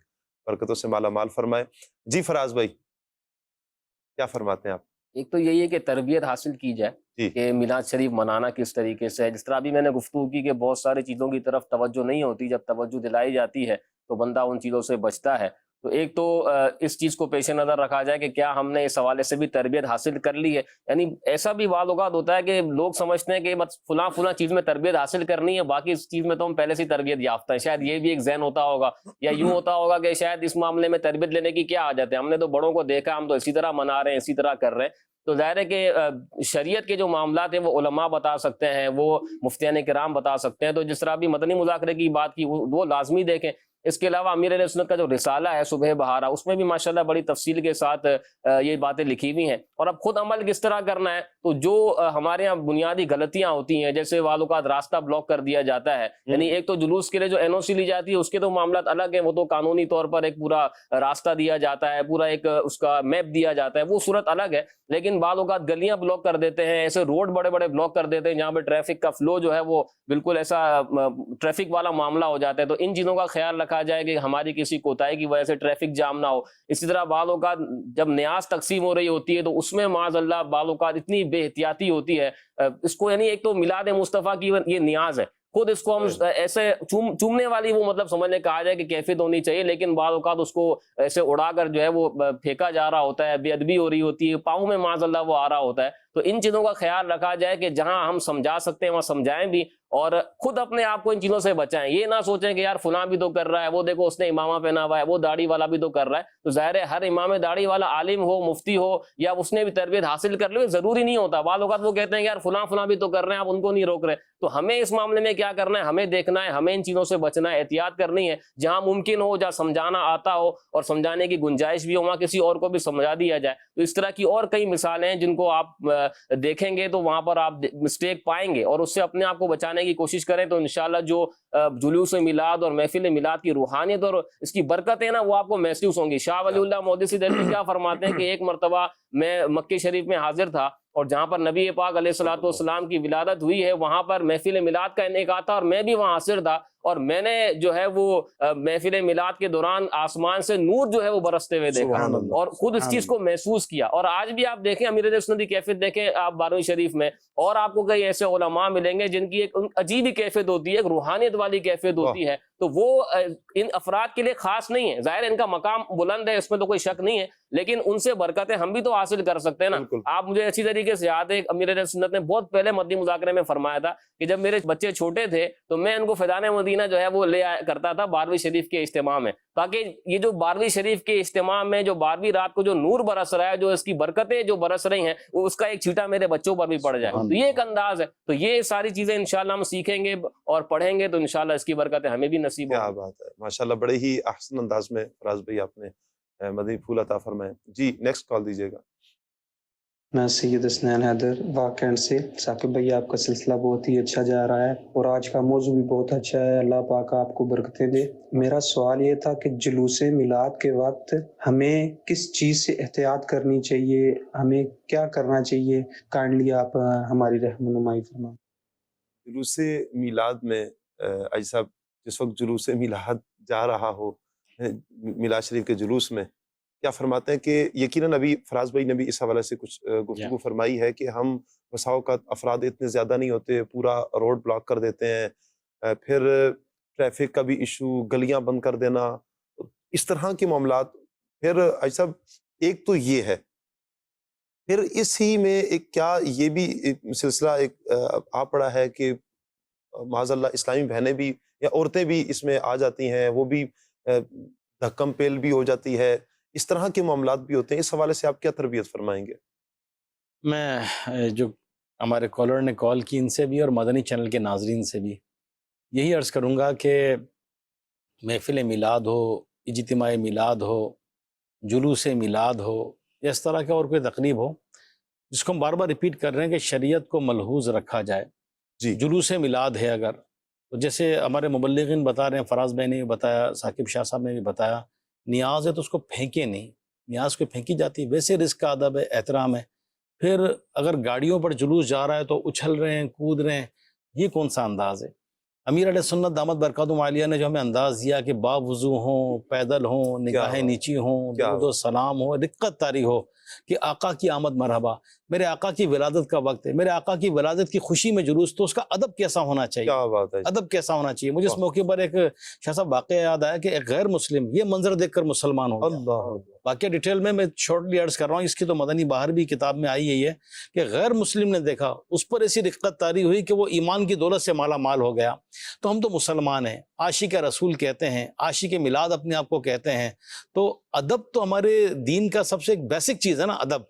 برکتوں سے مالا مال فرمائے. جی فراز بھائی، کیا فرماتے ہیں آپ؟ ایک تو یہی ہے کہ تربیت حاصل کی جائے کہ میلاد شریف منانا کس طریقے سے ہے. جس طرح ابھی میں نے گفتگو کی کہ بہت ساری چیزوں کی طرف توجہ نہیں ہوتی، جب توجہ دلائی جاتی ہے تو بندہ ان چیزوں سے بچتا ہے. تو ایک تو اس چیز کو پیش نظر رکھا جائے کہ کیا ہم نے اس حوالے سے بھی تربیت حاصل کر لی ہے. یعنی ایسا بھی بعض اوقات ہوتا ہے کہ لوگ سمجھتے ہیں کہ بس فلاں چیز میں تربیت حاصل کرنی ہے، باقی اس چیز میں تو ہم پہلے سے تربیت یافتہ ہیں. شاید یہ بھی ایک ذہن ہوتا ہوگا، یا یوں ہوتا ہوگا کہ شاید اس معاملے میں تربیت لینے کی کیا عادت ہے، ہم نے تو بڑوں کو دیکھا، ہم تو اسی طرح منا رہے ہیں، اسی طرح کر رہے ہیں. تو ظاہر ہے کہ شریعت کے جو معاملات ہیں وہ علماء بتا سکتے ہیں، وہ مفتیان کرام بتا سکتے ہیں. تو جس طرح بھی مدنی مذاکرے کی بات کی وہ لازمی دیکھیں. اس کے علاوہ امیر اہل سنت کا جو رسالہ ہے صبح بہارا، اس میں بھی ماشاءاللہ بڑی تفصیل کے ساتھ یہ باتیں لکھی ہوئی ہیں. اور اب خود عمل کس طرح کرنا ہے، تو جو ہمارے یہاں بنیادی غلطیاں ہوتی ہیں، جیسے بعض اوقات راستہ بلاک کر دیا جاتا ہے. یعنی ایک تو جلوس کے لیے جو NOC لی جاتی ہے اس کے تو معاملات الگ ہیں، وہ تو قانونی طور پر ایک پورا راستہ دیا جاتا ہے، پورا ایک اس کا میپ دیا جاتا ہے، وہ صورت الگ ہے. لیکن بعض اوقات گلیاں بلاک کر دیتے ہیں، ایسے روڈ بڑے بڑے بلاک کر دیتے ہیں جہاں پہ ٹریفک کا فلو جو ہے وہ بالکل ایسا ٹریفک والا معاملہ ہو جاتا ہے. تو ان چیزوں کا خیال رکھا جائے کہ ہماری کسی کوتاہی کی وجہ سے ٹریفک جام نہ ہو. اسی طرح بعض اوقات جب نیاز تقسیم ہو رہی ہوتی ہے تو اس میں معاذ اللہ بعض اوقات اتنی بے احتیاطی ہوتی ہے اس کو. یعنی ایک تو میلاد مصطفیٰ کی یہ نیاز ہے، خود اس کو ہم ایسے چومنے والی وہ مطلب سمجھنے کہا جائے کہ کیفیت ہونی چاہیے، لیکن بعض اوقات اس کو ایسے اڑا کر جو ہے وہ پھینکا جا رہا ہوتا ہے، بے ادبی ہو رہی ہوتی ہے، پاؤں میں معاذ اللہ وہ آ رہا ہوتا ہے. تو ان چیزوں کا خیال رکھا جائے کہ جہاں ہم سمجھا سکتے ہیں وہاں سمجھائیں بھی، اور خود اپنے آپ کو ان چیزوں سے بچائیں. یہ نہ سوچیں کہ یار فلاں بھی تو کر رہا ہے, وہ دیکھو اس نے امامہ پہنا ہوا ہے, وہ داڑھی والا بھی تو کر رہا ہے. تو ظاہر ہے ہر امام داڑھی والا عالم ہو, مفتی ہو, یا اس نے بھی تربیت حاصل کر لی, ضروری نہیں ہوتا. بعض اوقات وہ کہتے ہیں کہ یار فلاں بھی تو کر رہے ہیں, آپ ان کو نہیں روک رہے. تو ہمیں اس معاملے میں کیا کرنا ہے, ہمیں دیکھنا ہے, ہمیں ان چیزوں سے بچنا ہے, احتیاط کرنی ہے. جہاں ممکن ہو, جہاں سمجھانا آتا ہو اور سمجھانے کی گنجائش بھی ہو, وہاں کسی اور کو بھی سمجھا دیا جائے. تو اس طرح کی اور کئی مثالیں ہیں جن کو آپ دیکھیں گے تو وہاں پر آپ مسٹیک پائیں گے, اور اس سے اپنے آپ کو بچانے کی کوشش کریں. تو انشاءاللہ جو جلوس میلاد اور محفل میلاد کی روحانیت اور اس کی برکتیں نا, وہ آپ کو محسوس ہوں گی. شاہ ولی اللہ مودودی دہلوی کیا فرماتے ہیں کہ ایک مرتبہ میں مکہ شریف میں حاضر تھا, اور جہاں پر نبی پاک علیہ الصلوۃ والسلام کی ولادت ہوئی ہے, وہاں پر محفل میلاد کا انعقاد تھا, اور میں بھی وہاں حاضر تھا. اور میں نے جو ہے وہ محفل میلاد کے دوران آسمان سے نور جو ہے وہ برستے ہوئے دیکھا, اور خود اس چیز کو محسوس کیا. اور آج بھی آپ دیکھیں امیر اہل سنت کی کیفیت دیکھیں آپ بارہویں شریف میں, اور آپ کو کئی ایسے علماء ملیں گے جن کی ایک عجیب ہی کیفیت ہوتی ہے, ایک روحانیت والی کیفیت ہوتی ہے. تو وہ ان افراد کے لیے خاص نہیں ہے, ظاہر ہے ان کا مقام بلند ہے, اس میں تو کوئی شک نہیں ہے, لیکن ان سے برکتیں ہم بھی تو حاصل کر سکتے ہیں نا. آپ مجھے اچھی طریقے سے یاد ہے, امیر اہل سنت نے بہت پہلے مدنی مذاکرے میں فرمایا تھا کہ جب میرے بچے چھوٹے تھے تو میں ان کو فیضان مدینہ جو ہے وہ لے آیا کرتا تھا 12ویں شریف کے اجتماع میں, تاکہ یہ جو 12ویں شریف کے اجتماع میں جو 12ویں رات کو جو نور برس رہا ہے, جو اس کی برکتیں جو برس رہی ہیں, وہ اس کا ایک چھیٹا میرے بچوں پر بھی پڑ جائے. تو یہ ایک انداز ہے. تو یہ ساری چیزیں انشاءاللہ ہم سیکھیں گے اور پڑھیں گے تو انشاءاللہ اس کی برکتیں ہمیں بھی نصیب ہوں. کیا بات ہے, ماشاءاللہ بڑے ہی احسن انداز میں فراز بھائی آپ نے مدنی پھول عطا فرمائے. جی نیکسٹ کال دیجیے گا. میں سید اسنان حیدر واقعات سے. ثاقب بھائی آپ کا سلسلہ بہت ہی اچھا جا رہا ہے, اور آج کا موضوع بھی بہت اچھا ہے, اللہ پاک آپ کو برکتیں دے. میرا سوال یہ تھا کہ جلوس میلاد کے وقت ہمیں کس چیز سے احتیاط کرنی چاہیے, ہمیں کیا کرنا چاہیے, کائنڈلی آپ ہماری رہنمائی فرمائیں. جلوس میلاد میں آج صاحب جس وقت جلوس میلاد جا رہا ہو, میلاد شریف کے جلوس میں, کیا فرماتے ہیں کہ یقیناً ابھی فراز بھائی نے بھی اس حوالے سے کچھ گفتگو فرمائی ہے کہ ہم بسا اوقات افراد اتنے زیادہ نہیں ہوتے, پورا روڈ بلاک کر دیتے ہیں, پھر ٹریفک کا بھی ایشو, گلیاں بند کر دینا, اس طرح کے معاملات. پھر آج صاحب ایک تو یہ ہے, پھر اس ہی میں ایک کیا یہ بھی ایک سلسلہ ایک آ پڑا ہے کہ معاذ اللہ اسلامی بہنیں بھی یا عورتیں بھی اس میں آ جاتی ہیں, وہ بھی دھکم پیل بھی ہو جاتی ہے, اس طرح کے معاملات بھی ہوتے ہیں. اس حوالے سے آپ کیا تربیت فرمائیں گے؟ میں جو ہمارے کالر نے کال کی ان سے بھی اور مدنی چینل کے ناظرین سے بھی یہی عرض کروں گا کہ محفل میلاد ہو, اجتماع میلاد ہو, جلوس میلاد ہو, یا اس طرح کا اور کوئی تقریب ہو جس کو ہم بار بار ریپیٹ کر رہے ہیں کہ شریعت کو ملحوظ رکھا جائے. جی جلوس میلاد ہے اگر, تو جیسے ہمارے مبلغین بتا رہے ہیں, فراز بھائی نے بھی بتایا, ثاقب شاہ صاحب نے بھی بتایا, نیاز ہے تو اس کو پھینکے نہیں, نیاز کو پھینکی جاتی ہے, ویسے رزق کا ادب ہے, احترام ہے. پھر اگر گاڑیوں پر جلوس جا رہا ہے تو اچھل رہے ہیں, کود رہے ہیں, یہ کون سا انداز ہے؟ امیر علیہ سنت دامت برکاتہم عالیہ نے جو ہمیں انداز دیا کہ باوضو ہوں, پیدل ہوں, نگاہیں نیچی ہوں, درود و سلام ہو, رقت طاری ہو, کہ آقا کی آمد مرحبا, میرے آقا کی ولادت کا وقت ہے, میرے آقا کی ولادت کی خوشی میں جلوس, تو اس کا ادب کیسا ہونا چاہیے؟ کیا بات ہے, ادب کیسا ہونا چاہیے؟ مجھے اس موقع پر ایک شاہ صاحب واقعہ یاد آیا کہ ایک غیر مسلم یہ منظر دیکھ کر مسلمان ہو گیا. اللہ واقعہ ڈیٹیل میں شارٹلی عرض کر رہا ہوں, اس کی تو مدنی باہر بھی کتاب میں آئی ہے, کہ غیر مسلم نے دیکھا, اس پر ایسی رقت طاری ہوئی کہ وہ ایمان کی دولت سے مالا مال ہو گیا. تو ہم تو مسلمان ہیں, عاشق رسول کہتے ہیں, عاشق میلاد اپنے آپ کو کہتے ہیں, تو ادب تو ہمارے دین کا سب سے ایک بیسک چیز ہے نا, ادب.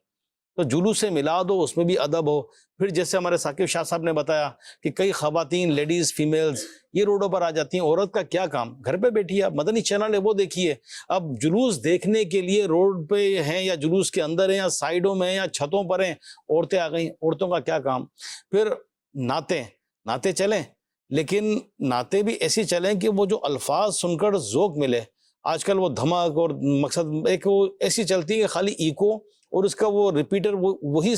تو جلوس میلاد ہو, اس میں بھی ادب ہو. پھر جیسے ہمارے ثاقب شاہ صاحب نے بتایا کہ کئی خواتین, لیڈیز, فیمیلز یہ روڈوں پر آ جاتی ہیں. عورت کا کیا کام, گھر پہ بیٹھی ہے, اب مدنی چینل ہے وہ دیکھیے. اب جلوس دیکھنے کے لیے روڈ پہ ہیں یا جلوس کے اندر ہیں یا سائیڈوں میں یا چھتوں پر ہیں, عورتیں آ گئیں, عورتوں کا کیا کام. پھر نعتیں چلیں, لیکن نعتیں بھی ایسی چلیں کہ وہ جو الفاظ سن کر ذوق ملے. آج کل وہ دھمک اور مقصد ایک وہ ایسی چلتی ہے کہ خالی ایکو اور اس کا وہ ریپیٹر وہی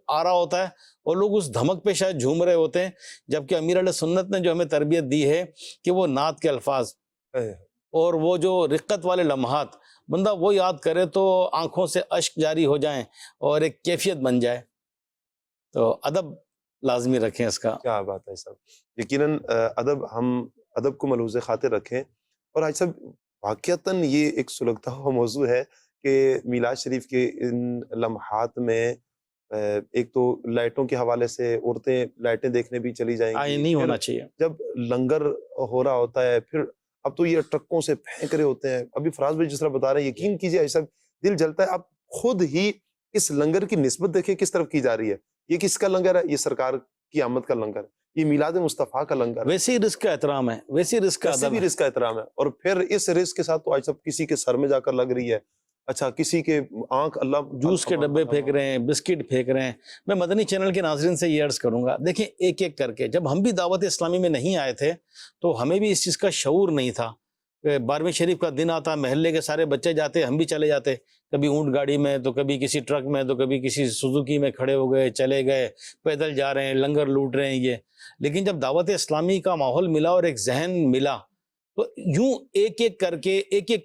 آ رہا ہوتا ہے, اور لوگ اس دھمک پہ شاید جھوم رہے ہوتے ہیں. جبکہ امیر علیہ سنت نے جو ہمیں تربیت دی ہے کہ وہ نعت کے الفاظ اور وہ جو رقت والے لمحات بندہ وہ یاد کرے تو آنکھوں سے اشک جاری ہو جائیں اور ایک کیفیت بن جائے. تو ادب لازمی رکھیں اس کا. کیا بات ہے صاحب, یقیناً ہم ادب کو ملحوظ خاطر رکھیں. اور آج صاحب واقعتاً یہ ایک سلگتا ہوا موضوع ہے کہ میلاد شریف کے ان لمحات میں ایک تو لائٹوں کے حوالے سے عورتیں لائٹیں دیکھنے بھی چلی جائیں گی، نہیں پھر ہونا چاہیے. جب لنگر ہو رہا ہوتا ہے، پھر اب تو یہ ٹرکوں سے پھینک رہے ہوتے ہیں. ابھی فراز بھائی جس طرح بتا رہے ہیں، یقین کیجیے ایسا دل جلتا ہے. آپ خود ہی اس لنگر کی نسبت دیکھیں کس طرف کی جا رہی ہے. یہ کس کا لنگر ہے؟ یہ سرکار کی آمد کا لنگر ہے، یہ میلاد مصطفیٰ کا لنگر ہے. ویسے ہی رزق کا احترام ہے، ویسے ہی رزق کا ویسے ادب بھی ہے. رزق کا احترام ہے. اور پھر اس رزق کے ساتھ تو آج سب کسی کے سر میں جا کر لگ رہی ہے. اچھا کسی کے آنکھ اللہ جوس کے ڈبے پھینک رہے ہیں، بسکٹ پھینک رہے ہیں. میں مدنی چینل کے ناظرین سے یہ عرض کروں گا، دیکھیں ایک ایک کر کے جب ہم بھی دعوت اسلامی میں نہیں آئے تھے تو ہمیں بھی اس چیز کا شعور نہیں تھا. 12ویں شریف کا دن آتا، محلے کے سارے بچے جاتے، ہم بھی چلے جاتے، کبھی اونٹ گاڑی میں تو کبھی کسی ٹرک میں تو کبھی کسی سوزوکی میں کھڑے ہو گئے، چلے گئے، پیدل جا رہے ہیں، لنگر لوٹ رہے ہیں یہ. لیکن جب دعوت اسلامی کا ماحول ملا اور ایک ذہن ملا تو یوں ایک ایک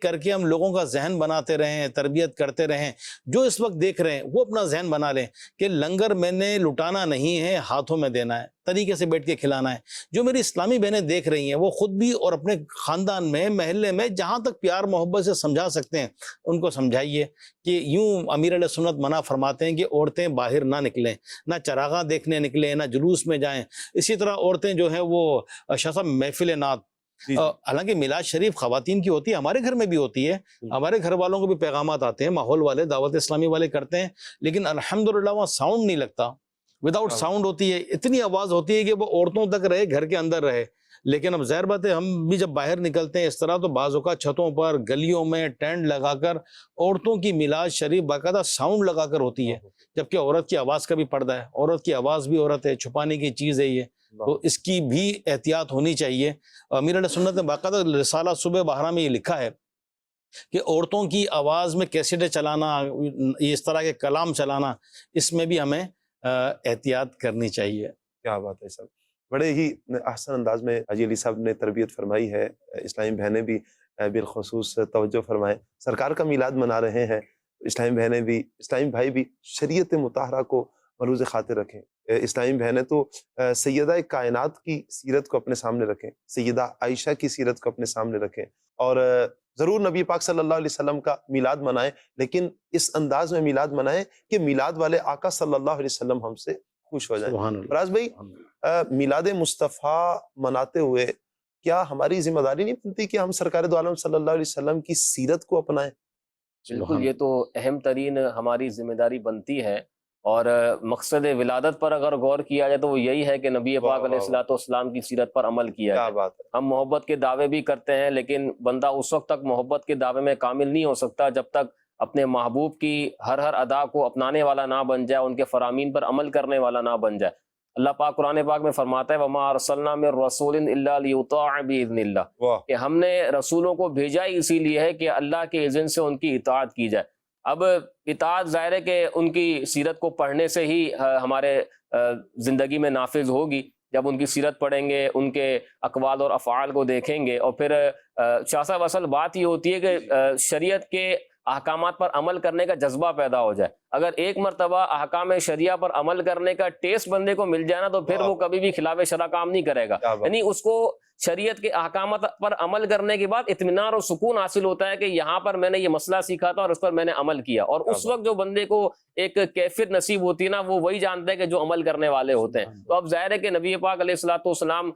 کر کے ہم لوگوں کا ذہن بناتے رہیں، تربیت کرتے رہیں. جو اس وقت دیکھ رہے ہیں وہ اپنا ذہن بنا لیں کہ لنگر میں نے لٹانا نہیں ہے، ہاتھوں میں دینا ہے، طریقے سے بیٹھ کے کھلانا ہے. جو میری اسلامی بہنیں دیکھ رہی ہیں وہ خود بھی اور اپنے خاندان میں، محلے میں جہاں تک پیار محبت سے سمجھا سکتے ہیں ان کو سمجھائیے کہ یوں امیر علیہ سنت منع فرماتے ہیں کہ عورتیں باہر نہ نکلیں، نہ چراغاں دیکھنے نکلیں، نہ جلوس میں جائیں. اسی طرح عورتیں جو ہیں وہ شاہ صاحب محفل نعت، حالانکہ میلاد شریف خواتین کی ہوتی ہے، ہمارے گھر میں بھی ہوتی ہے، ہمارے گھر والوں کو بھی پیغامات آتے ہیں، ماحول والے دعوت اسلامی والے کرتے ہیں، لیکن الحمدللہ وہاں ساؤنڈ نہیں لگتا، وداؤٹ ساؤنڈ ہوتی ہے. اتنی آواز ہوتی ہے کہ وہ عورتوں تک رہے، گھر کے اندر رہے. لیکن اب ظاہر بات ہے ہم بھی جب باہر نکلتے ہیں اس طرح تو بعض اوقات چھتوں پر، گلیوں میں ٹینٹ لگا کر عورتوں کی میلاد شریف باقاعدہ ساؤنڈ لگا کر ہوتی ہے، جبکہ عورت کی آواز کا بھی پردہ ہے. عورت کی آواز بھی عورت ہے، چھپانے کی چیز ہے یہ، تو اس کی بھی احتیاط ہونی چاہیے. امیر علیہ سنت نے باقاعدہ رسالہ صبح بہرا میں یہ لکھا ہے کہ عورتوں کی آواز میں کیسٹیں چلانا، اس طرح کے کلام چلانا، اس میں بھی ہمیں احتیاط کرنی چاہیے. کیا بات ہے صاحب، بڑے ہی احسن انداز میں حاجی علی صاحب نے تربیت فرمائی ہے. اسلامی بہنیں بھی بالخصوص توجہ فرمائیں. سرکار کا میلاد منا رہے ہیں، اسلامی بہنیں بھی، اسلامی بھائی بھی شریعت مطہرہ کو ملوز خاطر رکھیں. اسلامی بہنیں تو سیدہ کائنات کی سیرت کو اپنے سامنے رکھیں، سیدہ عائشہ کی سیرت کو اپنے سامنے رکھیں، اور ضرور نبی پاک صلی اللہ علیہ وسلم کا میلاد منائیں، لیکن اس انداز میں میلاد منائیں کہ میلاد والے آقا صلی اللہ علیہ وسلم ہم سے خوش ہو جائیں. فراز بھائی، میلاد مصطفیٰ مناتے ہوئے کیا ہماری ذمہ داری نہیں بنتی کہ ہم سرکار دو عالم صلی اللہ علیہ وسلم کی سیرت کو اپنائیں؟ بالکل، یہ تو اہم ترین ہماری ذمہ داری بنتی ہے. اور مقصد ولادت پر اگر غور کیا جائے تو وہ یہی ہے کہ نبی پاک علیہ الصلوۃ والسلام کی سیرت پر عمل کیا کیا جائے. بات ہے. ہم محبت کے دعوے بھی کرتے ہیں، لیکن بندہ اس وقت تک محبت کے دعوے میں کامل نہیں ہو سکتا جب تک اپنے محبوب کی ہر ادا کو اپنانے والا نہ بن جائے، ان کے فرامین پر عمل کرنے والا نہ بن جائے. اللہ پاک قرآن پاک میں فرماتا ہے وَمَا أَرْسَلْنَا مِن رَسُولٍ إِلَّا لِيُطَاعَ بِإِذْنِ اللَّهِ، کہ ہم نے رسولوں کو بھیجا ہی اسی لیے ہے کہ اللہ کے اذن سے ان کی اطاعت کی جائے. اب اطاعت ظاہر ہے کہ ان کی سیرت کو پڑھنے سے ہی ہمارے زندگی میں نافذ ہوگی. جب ان کی سیرت پڑھیں گے، ان کے اقوال اور افعال کو دیکھیں گے، اور پھر شاہ صاحب اصل بات یہ ہوتی ہے کہ شریعت کے احکامات پر عمل کرنے کا جذبہ پیدا ہو جائے. اگر ایک مرتبہ احکام شریعہ پر عمل کرنے کا ٹیسٹ بندے کو مل جائے نا تو پھر وہ کبھی بھی خلاف شرع کام نہیں کرے گا. یعنی اس کو شریعت کے احکامات پر عمل کرنے کے بعد اطمینان اور سکون حاصل ہوتا ہے کہ یہاں پر میں نے یہ مسئلہ سیکھا تھا اور اس پر میں نے عمل کیا. اور اس وقت جو بندے کو ایک کیفیت نصیب ہوتی ہے نا، وہ وہی جانتا ہے کہ جو عمل کرنے والے ہوتے ہیں. تو اب ظاہر ہے کہ نبی پاک علیہ الصلوۃ والسلام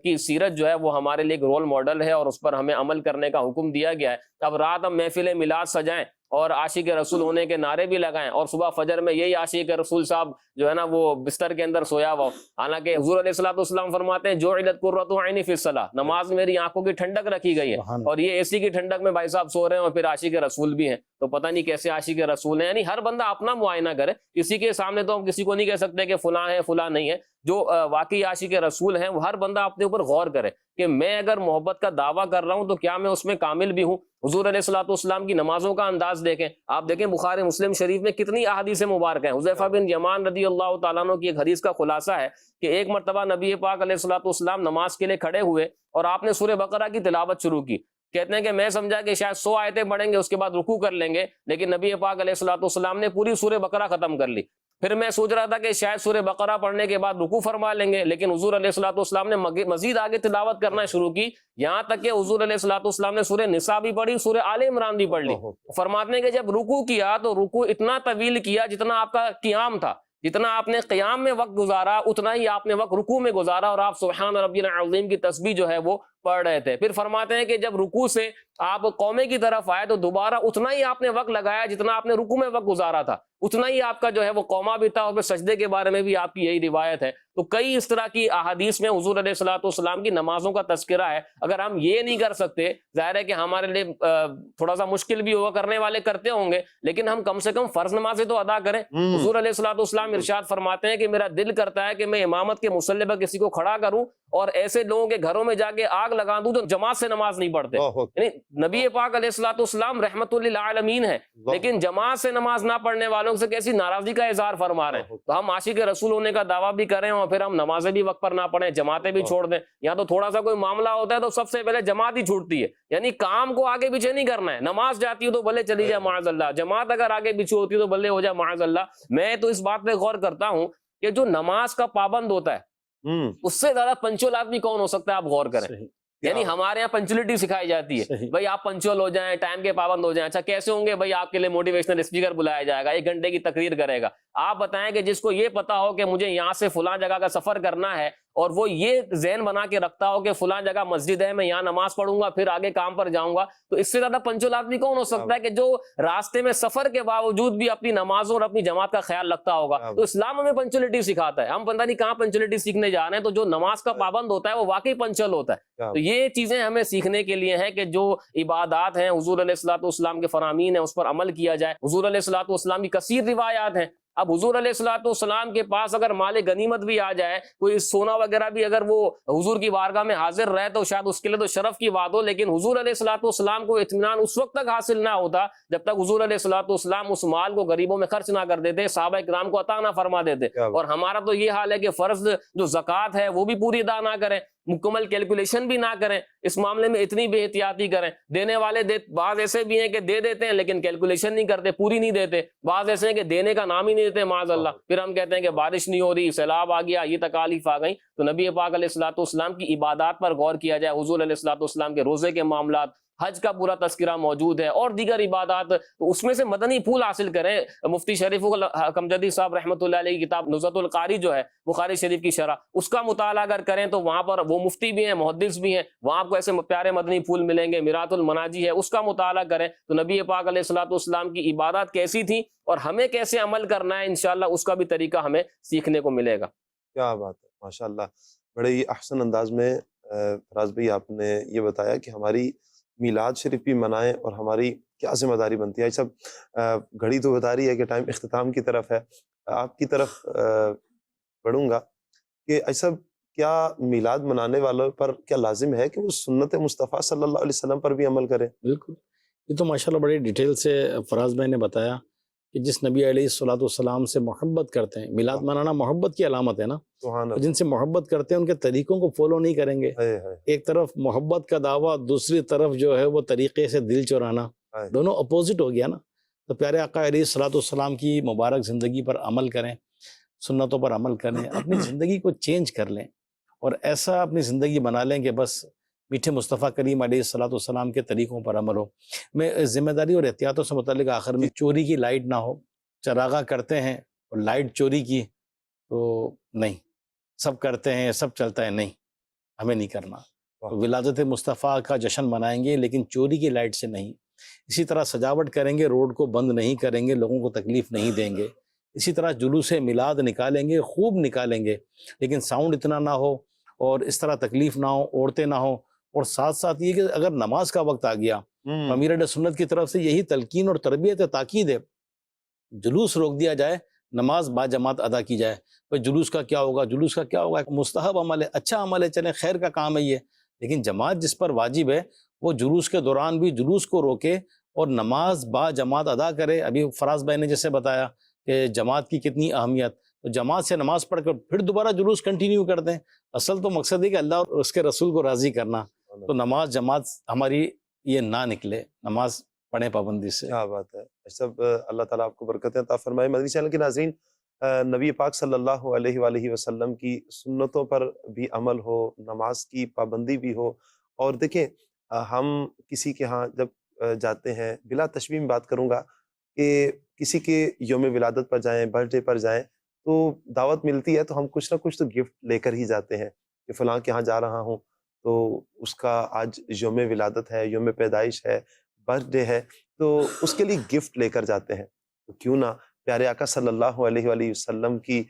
کی سیرت جو ہے وہ ہمارے لیے ایک رول ماڈل ہے اور اس پر ہمیں عمل کرنے کا حکم دیا گیا ہے. اب رات ہم محفل میلاد سجائیں اور عاشق رسول ہونے کے نعرے بھی لگائیں، اور صبح فجر میں یہی عاشق رسول صاحب جو ہے نا وہ بستر کے اندر سویا ہوا. حالانکہ حضور علیہ الصلوۃ والسلام فرماتے ہیں جعلت قرۃ عینی فی الصلاۃ، نماز میری آنکھوں کی ٹھنڈک رکھی گئی ہے. اور یہ اسی کی ٹھنڈک میں بھائی صاحب سو رہے ہیں اور پھر عاشق رسول بھی ہیں. تو پتہ نہیں کیسے عاشق رسول ہیں. یعنی ہر بندہ اپنا معائنہ کرے، کسی کے سامنے تو ہم کسی کو نہیں کہہ سکتے کہ فلاں ہے فلاں نہیں ہے. جو واقعی عاشق رسول ہیں وہ ہر بندہ اپنے اوپر غور کرے کہ میں اگر محبت کا دعویٰ کر رہا ہوں تو کیا میں اس میں کامل بھی ہوں. حضور علیہ الصلوۃ والسلام کی نمازوں کا انداز دیکھیں، آپ دیکھیں بخاری مسلم شریف میں کتنی احادیث مبارک ہیں. حذیفہ بن یمان رضی اللہ تعالیٰ عنہ کی ایک حدیث کا خلاصہ ہے کہ ایک مرتبہ نبی پاک علیہ الصلوۃ والسلام نماز کے لیے کھڑے ہوئے اور آپ نے سورہ بقرہ کی تلاوت شروع کی. کہتے ہیں کہ میں سمجھا کہ شاید 100 آیتیں پڑھیں گے اس کے بعد رکوع کر لیں گے، لیکن نبی پاک علیہ الصلوۃ والسلام نے پوری سورہ بقرہ ختم کر لی. پھر میں سوچ رہا تھا کہ شاید سورہ بقرہ پڑھنے کے بعد رکوع فرما لیں گے، لیکن حضور علیہ الصلوۃ والسلام نے مزید آگے تلاوت کرنا شروع کی، یہاں تک کہ حضور علیہ الصلوۃ والسلام نے سورہ نساء بھی پڑھی، سورہ آل عمران بھی پڑھ لی. فرماتے ہیں کہ جب رکوع کیا تو رکوع اتنا طویل کیا جتنا آپ کا قیام تھا. جتنا آپ نے قیام میں وقت گزارا اتنا ہی آپ نے وقت رکوع میں گزارا، اور آپ سبحان ربی العظیم کی تسبیح جو ہے وہ پڑھ رہے تھے۔ پھر فرماتے ہیں کہ جب رکوع سے آپ قومے کی طرف آئے تو دوبارہ اتنا ہی آپ نے وقت لگایا جتنا آپ نے رکوع میں وقت گزارا تھا، اتنا ہی آپ کا جو ہے وہ قومہ بھی تھا، اور پھر سجدے کے بارے میں بھی آپ کی یہی روایت ہے۔ تو کئی اس طرح کی احادیث میں حضور علیہ الصلوۃ والسلام کی نمازوں کا تذکرہ ہے۔ اگر ہم یہ نہیں کر سکتے، ظاہر ہے کہ ہمارے لیے تھوڑا سا مشکل بھی ہوگا، کرنے والے کرتے ہوں گے، لیکن ہم کم سے کم فرض نمازیں تو ادا کریں۔ حضور علیہ الصلوۃ والسلام ارشاد فرماتے ہیں کہ میرا دل کرتا ہے کہ میں امامت کے مصلی پر کسی کو کھڑا کروں اور ایسے لوگوں کے گھروں میں جا کے آگ لگا دوں جو جماعت سے نماز نہیں پڑھتے۔ یعنی نبی پاک علیہ الصلوۃ والسلام رحمت للعالمین ہے، لیکن جماعت سے نماز نہ پڑھنے والوں سے کیسی ناراضگی کا اظہار فرما رہے ہیں۔ تو ہم عاشق رسول ہونے کا دعویٰ بھی کریں اور پھر ہم نمازیں بھی وقت پر نہ پڑھیں، جماعتیں بھی چھوڑ دیں۔ یا تو تھوڑا سا کوئی معاملہ ہوتا ہے تو سب سے پہلے جماعت ہی چھوٹتی ہے، یعنی کام کو آگے پیچھے نہیں کرنا ہے۔ نماز جاتی ہے تو بھلے چلی جائے معاذ اللہ، جماعت اگر آگے پیچھے ہوتی ہے تو بھلے ہو جائے معاذ اللہ۔ میں تو اس بات پہ غور کرتا ہوں کہ جو نماز کا پابند ہوتا ہے اس سے زیادہ پنچول آدمی کون ہو سکتا ہے؟ آپ غور کریں۔ یعنی ہمارے یہاں پنچولیٹی سکھائی جاتی ہے، بھائی آپ پنچول ہو جائیں، ٹائم کے پابند ہو جائیں۔ اچھا کیسے ہوں گے؟ بھائی آپ کے لیے موٹیویشنل اسپیکر بلایا جائے گا، 1 گھنٹے کی تقریر کرے گا۔ آپ بتائیں کہ جس کو یہ پتا ہو کہ مجھے یہاں سے فلاں جگہ کا سفر کرنا ہے اور وہ یہ ذہن بنا کے رکھتا ہو کہ فلاں جگہ مسجد ہے، میں یہاں نماز پڑھوں گا پھر آگے کام پر جاؤں گا، تو اس سے زیادہ پنچول آدمی کون ہو سکتا ہے کہ جو راستے میں سفر کے باوجود بھی اپنی نمازوں اور اپنی جماعت کا خیال رکھتا ہوگا؟ تو اسلام ہمیں پنچولیٹی سکھاتا ہے، ہم پتہ نہیں کہاں پنچولیٹی سیکھنے جا رہے ہیں۔ تو جو نماز کا پابند ہوتا ہے وہ واقعی پنچل ہوتا ہے۔ تو یہ چیزیں ہمیں سیکھنے کے لیے ہیں کہ جو عبادات ہیں حضور علیہ الصلوۃ والسلام کے فرامین ہیں اس پر عمل کیا جائے۔ حضور علیہ الصلوۃ والسلام کی کثیر روایات ہیں۔ اب حضور علیہ الصلوۃ والسلام کے پاس اگر مال غنیمت بھی آ جائے، کوئی سونا وغیرہ بھی اگر وہ حضور کی بارگاہ میں حاضر رہے تو شاید اس کے لیے تو شرف کی بات ہو، لیکن حضور علیہ الصلوۃ والسلام کو اطمینان اس وقت تک حاصل نہ ہوتا جب تک حضور علیہ الصلوۃ والسلام اس مال کو غریبوں میں خرچ نہ کر دیتے، صحابہ کرام کو عطا نہ فرما دیتے۔ اور ہمارا تو یہ حال ہے کہ فرض جو زکوٰۃ ہے وہ بھی پوری ادا نہ کریں، مکمل کیلکولیشن بھی نہ کریں، اس معاملے میں اتنی بے احتیاطی کریں۔ دینے والے بعض ایسے بھی ہیں کہ دے دیتے ہیں لیکن کیلکولیشن نہیں کرتے، پوری نہیں دیتے۔ بعض ایسے ہیں کہ دینے کا نام ہی نہیں دیتے معاذ اللہ، پھر ہم کہتے ہیں کہ بارش نہیں ہو رہی، سیلاب آ گیا، یہ تکالیف آ گئی۔ تو نبی پاک علیہ الصلوۃ والسلام کی عبادات پر غور کیا جائے، حضور علیہ الصلوۃ والسلام کے روزے کے معاملات، حج کا پورا تذکرہ موجود ہے اور دیگر عبادات، تو اس میں سے مدنی پھول حاصل کریں۔ مفتی شریف کمجدی صاحب رحمۃ اللہ علیہ کی کتاب نزہۃ القاری جو ہے بخاری شریف کی شرح، اس کا مطالعہ اگر کریں تو وہاں پر وہ مفتی بھی ہیں، محدث بھی ہیں، وہاں آپ کو ایسے پیارے مدنی پھول ملیں گے۔ میرات المناجی ہے، اس کا مطالعہ کریں تو نبی پاک علیہ الصلوۃ والسلام کی عبادات کیسی تھیں اور ہمیں کیسے عمل کرنا ہے، انشاءاللہ اس کا بھی طریقہ ہمیں سیکھنے کو ملے گا۔ کیا بات ہے، ماشاءاللہ، بڑے ہی احسن انداز میں فراز بھائی آپ نے یہ بتایا کہ ہماری میلاد شریف بھی منائیں اور ہماری کیا ذمہ داری بنتی ہے۔ سب گھڑی تو بتا رہی ہے کہ ٹائم اختتام کی طرف ہے، آپ کی طرف بڑھوں گا کہ ایسا کیا میلاد منانے والوں پر کیا لازم ہے کہ وہ سنت مصطفیٰ صلی اللہ علیہ وسلم پر بھی عمل کریں؟ بالکل، یہ تو ماشاءاللہ بڑی ڈیٹیل سے فراز بھائی نے بتایا کہ جس نبی علیہ الصلوۃ والسلام سے محبت کرتے ہیں، میلاد منانا محبت کی علامت ہے نا، سبحان اللہ۔ جن سے محبت کرتے ہیں ان کے طریقوں کو فالو نہیں کریں گے۔ ایک طرف محبت کا دعویٰ، دوسری طرف جو ہے وہ طریقے سے دل چرانا، دونوں اپوزٹ ہو گیا نا۔ تو پیارے آقا علیہ الصلوۃ والسلام کی مبارک زندگی پر عمل کریں، سنتوں پر عمل کریں، اپنی زندگی کو چینج کر لیں اور ایسا اپنی زندگی بنا لیں کہ بس میٹھے مصطفیٰ کریم علیہ الصلوۃ والسلام کے طریقوں پر عمل ہو۔ میں ذمہ داری اور احتیاطوں سے متعلق آخر میں، چوری کی لائٹ نہ ہو، چراغاں کرتے ہیں اور لائٹ چوری کی تو نہیں، سب کرتے ہیں، سب چلتا ہے، نہیں، ہمیں نہیں کرنا۔ تو ولادت مصطفیٰ کا جشن منائیں گے لیکن چوری کی لائٹ سے نہیں۔ اسی طرح سجاوٹ کریں گے، روڈ کو بند نہیں کریں گے، لوگوں کو تکلیف نہیں دیں گے۔ اسی طرح جلوس میلاد نکالیں گے، خوب نکالیں گے، لیکن ساؤنڈ اتنا نہ ہو اور اس طرح تکلیف نہ ہو، عورتیں نہ ہوں۔ اور ساتھ ساتھ یہ کہ اگر نماز کا وقت آ گیا، امیر اہل سنت کی طرف سے یہی تلقین اور تربیت تاکید ہے، جلوس روک دیا جائے، نماز با جماعت ادا کی جائے۔ بھائی جلوس کا کیا ہوگا، جلوس کا کیا ہوگا، مستحب عمل ہے، اچھا عمل ہے، چلیں خیر کا کام ہے یہ، لیکن جماعت جس پر واجب ہے وہ جلوس کے دوران بھی جلوس کو روکے اور نماز با جماعت ادا کرے۔ ابھی فراز بھائی نے جیسے بتایا کہ جماعت کی کتنی اہمیت، تو جماعت سے نماز پڑھ کر پھر دوبارہ جلوس کنٹینیو کر دیں۔ اصل تو مقصد ہے کہ اللہ اور اس کے رسول کو راضی کرنا، تو نماز جماعت ہماری یہ نہ نکلے، نماز پڑھیں پابندی سے۔ کیا بات ہے، سب اللہ تعالیٰ آپ کو برکتیں عطا فرمائے۔ مدنی چینل کے ناظرین، نبی پاک صلی اللہ علیہ وآلہ وسلم کی سنتوں پر بھی عمل ہو، نماز کی پابندی بھی ہو۔ اور دیکھیں، ہم کسی کے ہاں جب جاتے ہیں، بلا تشبیہ میں بات کروں گا کہ کسی کے یوم ولادت پر جائیں، برتھ ڈے پر جائیں، تو دعوت ملتی ہے تو ہم کچھ نہ کچھ تو گفٹ لے کر ہی جاتے ہیں کہ فلاں کے یہاں جا رہا ہوں تو اس کا آج یوم ولادت ہے، یوم پیدائش ہے، برتھ ڈے ہے، تو اس کے لیے گفٹ لے کر جاتے ہیں. تو کیوں نہ پیارے آقا صلی اللہ علیہ وآلہ وسلم کی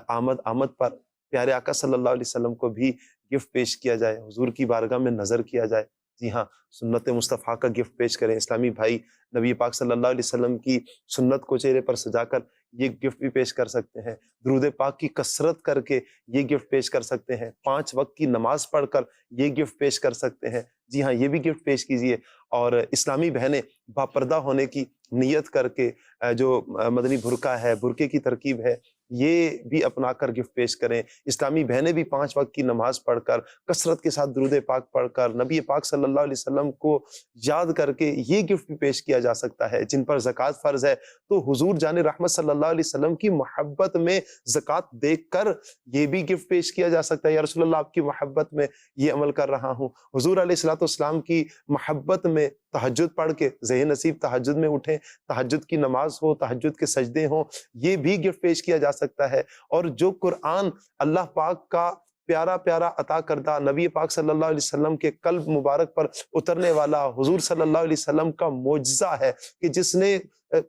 آمد پر پیارے آقا صلی اللہ علیہ وسلم کو بھی گفٹ پیش کیا جائے، حضور کی بارگاہ میں نظر کیا جائے. جی ہاں، سنت مصطفیٰ کا گفٹ پیش کریں. اسلامی بھائی نبی پاک صلی اللہ علیہ وسلم کی سنت کو چہرے پر سجا کر یہ گفٹ بھی پیش کر سکتے ہیں. درود پاک کی کثرت کر کے یہ گفٹ پیش کر سکتے ہیں. 5 وقت کی نماز پڑھ کر یہ گفٹ پیش کر سکتے ہیں. جی ہاں، یہ بھی گفٹ پیش کیجئے. اور اسلامی بہنیں باپردہ ہونے کی نیت کر کے جو مدنی برقع ہے، برقعے کی ترکیب ہے، یہ بھی اپنا کر گفٹ پیش کریں. اسلامی بہنیں بھی 5 وقت کی نماز پڑھ کر کثرت کے ساتھ درود پاک پڑھ کر نبی پاک صلی اللہ علیہ وسلم کو یاد کر کے یہ گفٹ بھی پیش کیا جا سکتا ہے. جن پر زکوٰۃ فرض ہے تو حضور جان رحمت صلی اللہ علیہ وسلم کی محبت میں زکوٰۃ دیکھ کر یہ بھی گفٹ پیش کیا جا سکتا ہے. یا رسول اللہ، آپ کی محبت میں یہ عمل کر رہا ہوں. حضور علیہ الصلوۃ والسلام کی محبت میں تہجد پڑھ کے ذہن نصیب تہجد میں اٹھیں، تہجد کی نماز ہو، تہجد کے سجدے ہوں، یہ بھی گفٹ پیش کیا جا سکتا ہے. اور جو قرآن اللہ پاک کا پیارا پیارا عطا کردہ نبی پاک صلی اللہ علیہ وسلم کے قلب مبارک پر اترنے والا حضور صلی اللہ علیہ وسلم کا معجزہ ہے کہ جس نے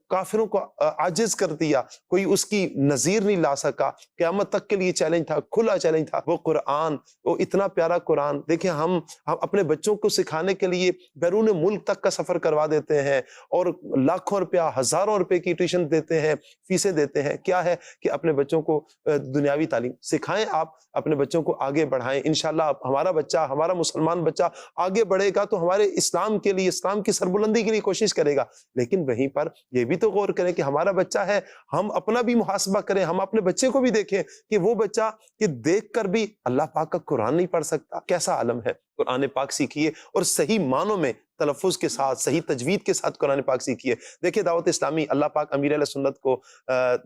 کافروں کو عاجز کر دیا، کوئی اس کی نظیر نہیں لا سکا، قیامت تک کے لیے چیلنج تھا، کھلا چیلنج تھا. وہ قرآن، وہ اتنا پیارا قرآن. دیکھیں ہم اپنے بچوں کو سکھانے کے لیے بیرون ملک تک کا سفر کروا دیتے ہیں اور لاکھوں روپیہ، ہزاروں روپے کی ٹیوشن دیتے ہیں، فیسیں دیتے ہیں. کیا ہے کہ اپنے بچوں کو دنیاوی تعلیم سکھائیں، آپ اپنے بچوں کو آگے بڑھائیں. انشاءاللہ ہمارا بچہ، ہمارا مسلمان بچہ آگے بڑھے گا تو ہمارے اسلام کے لیے، اسلام کی سربلندی کے لیے کوشش کرے گا. لیکن وہیں پر یہ بھی تو غور کریں کہ ہمارا بچہ ہے، ہم اپنا بھی محاسبہ کریں، ہم اپنے بچے کو بھی دیکھیں کہ وہ بچہ کہ دیکھ کر بھی اللہ پاک کا قرآن نہیں پڑھ سکتا. کیسا عالم ہے. قرآن پاک سیکھیے اور صحیح معنوں میں تلفظ کے ساتھ، صحیح تجوید کے ساتھ قرآن پاک سیکھیے. دیکھیں دعوت اسلامی، اللہ پاک امیر علیہ سنت کو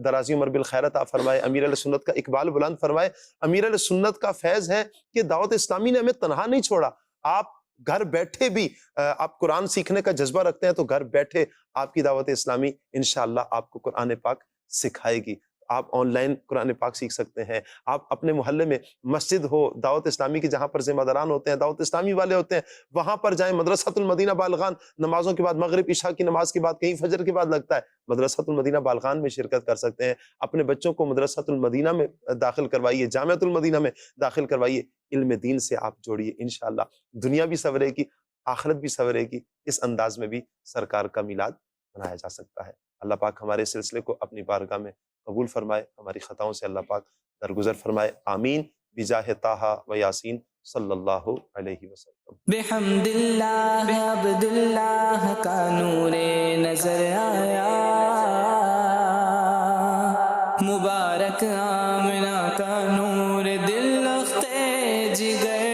درازی عمر بالخیر عطا فرمائے، امیر علیہ سنت کا اقبال بلند فرمائے. امیر علیہ سنت کا فیض ہے کہ دعوت اسلامی نے ہمیں تنہا نہیں چھوڑا. آپ گھر بیٹھے بھی آپ قرآن سیکھنے کا جذبہ رکھتے ہیں تو گھر بیٹھے آپ کی دعوت اسلامی انشاءاللہ آپ کو قرآن پاک سکھائے گی. آپ آن لائن قرآن پاک سیکھ سکتے ہیں. آپ اپنے محلے میں مسجد ہو دعوت اسلامی کی، جہاں پر ذمہ داران ہوتے ہیں، دعوت اسلامی والے ہوتے ہیں، وہاں پر جائیں. مدرسۃ المدینہ بالغان نمازوں کے بعد، مغرب عشاء کی نماز کے بعد، کہیں فجر کے بعد لگتا ہے، مدرسۃ المدینہ بالغان میں شرکت کر سکتے ہیں. اپنے بچوں کو مدرسۃ المدینہ میں داخل کروائیے، جامعۃ المدینہ میں داخل کروائیے. علم دین سے آپ جوڑیے، انشاءاللہ دنیا بھی سنورے گی، آخرت بھی سنورے گی. اس انداز میں بھی سرکار کا میلاد منایا جا سکتا ہے. اللہ پاک ہمارے سلسلے کو اپنی بارگاہ میں قبول فرمائے، ہماری خطاؤں سے اللہ پاک درگزر فرمائے. آمین بجاہ طٰہٰ و یاسین صلی اللہ علیہ وسلم. بحمد اللہ عبد اللہ کا نور نظر آیا، مبارک آمنہ کا نور دل لختے جگر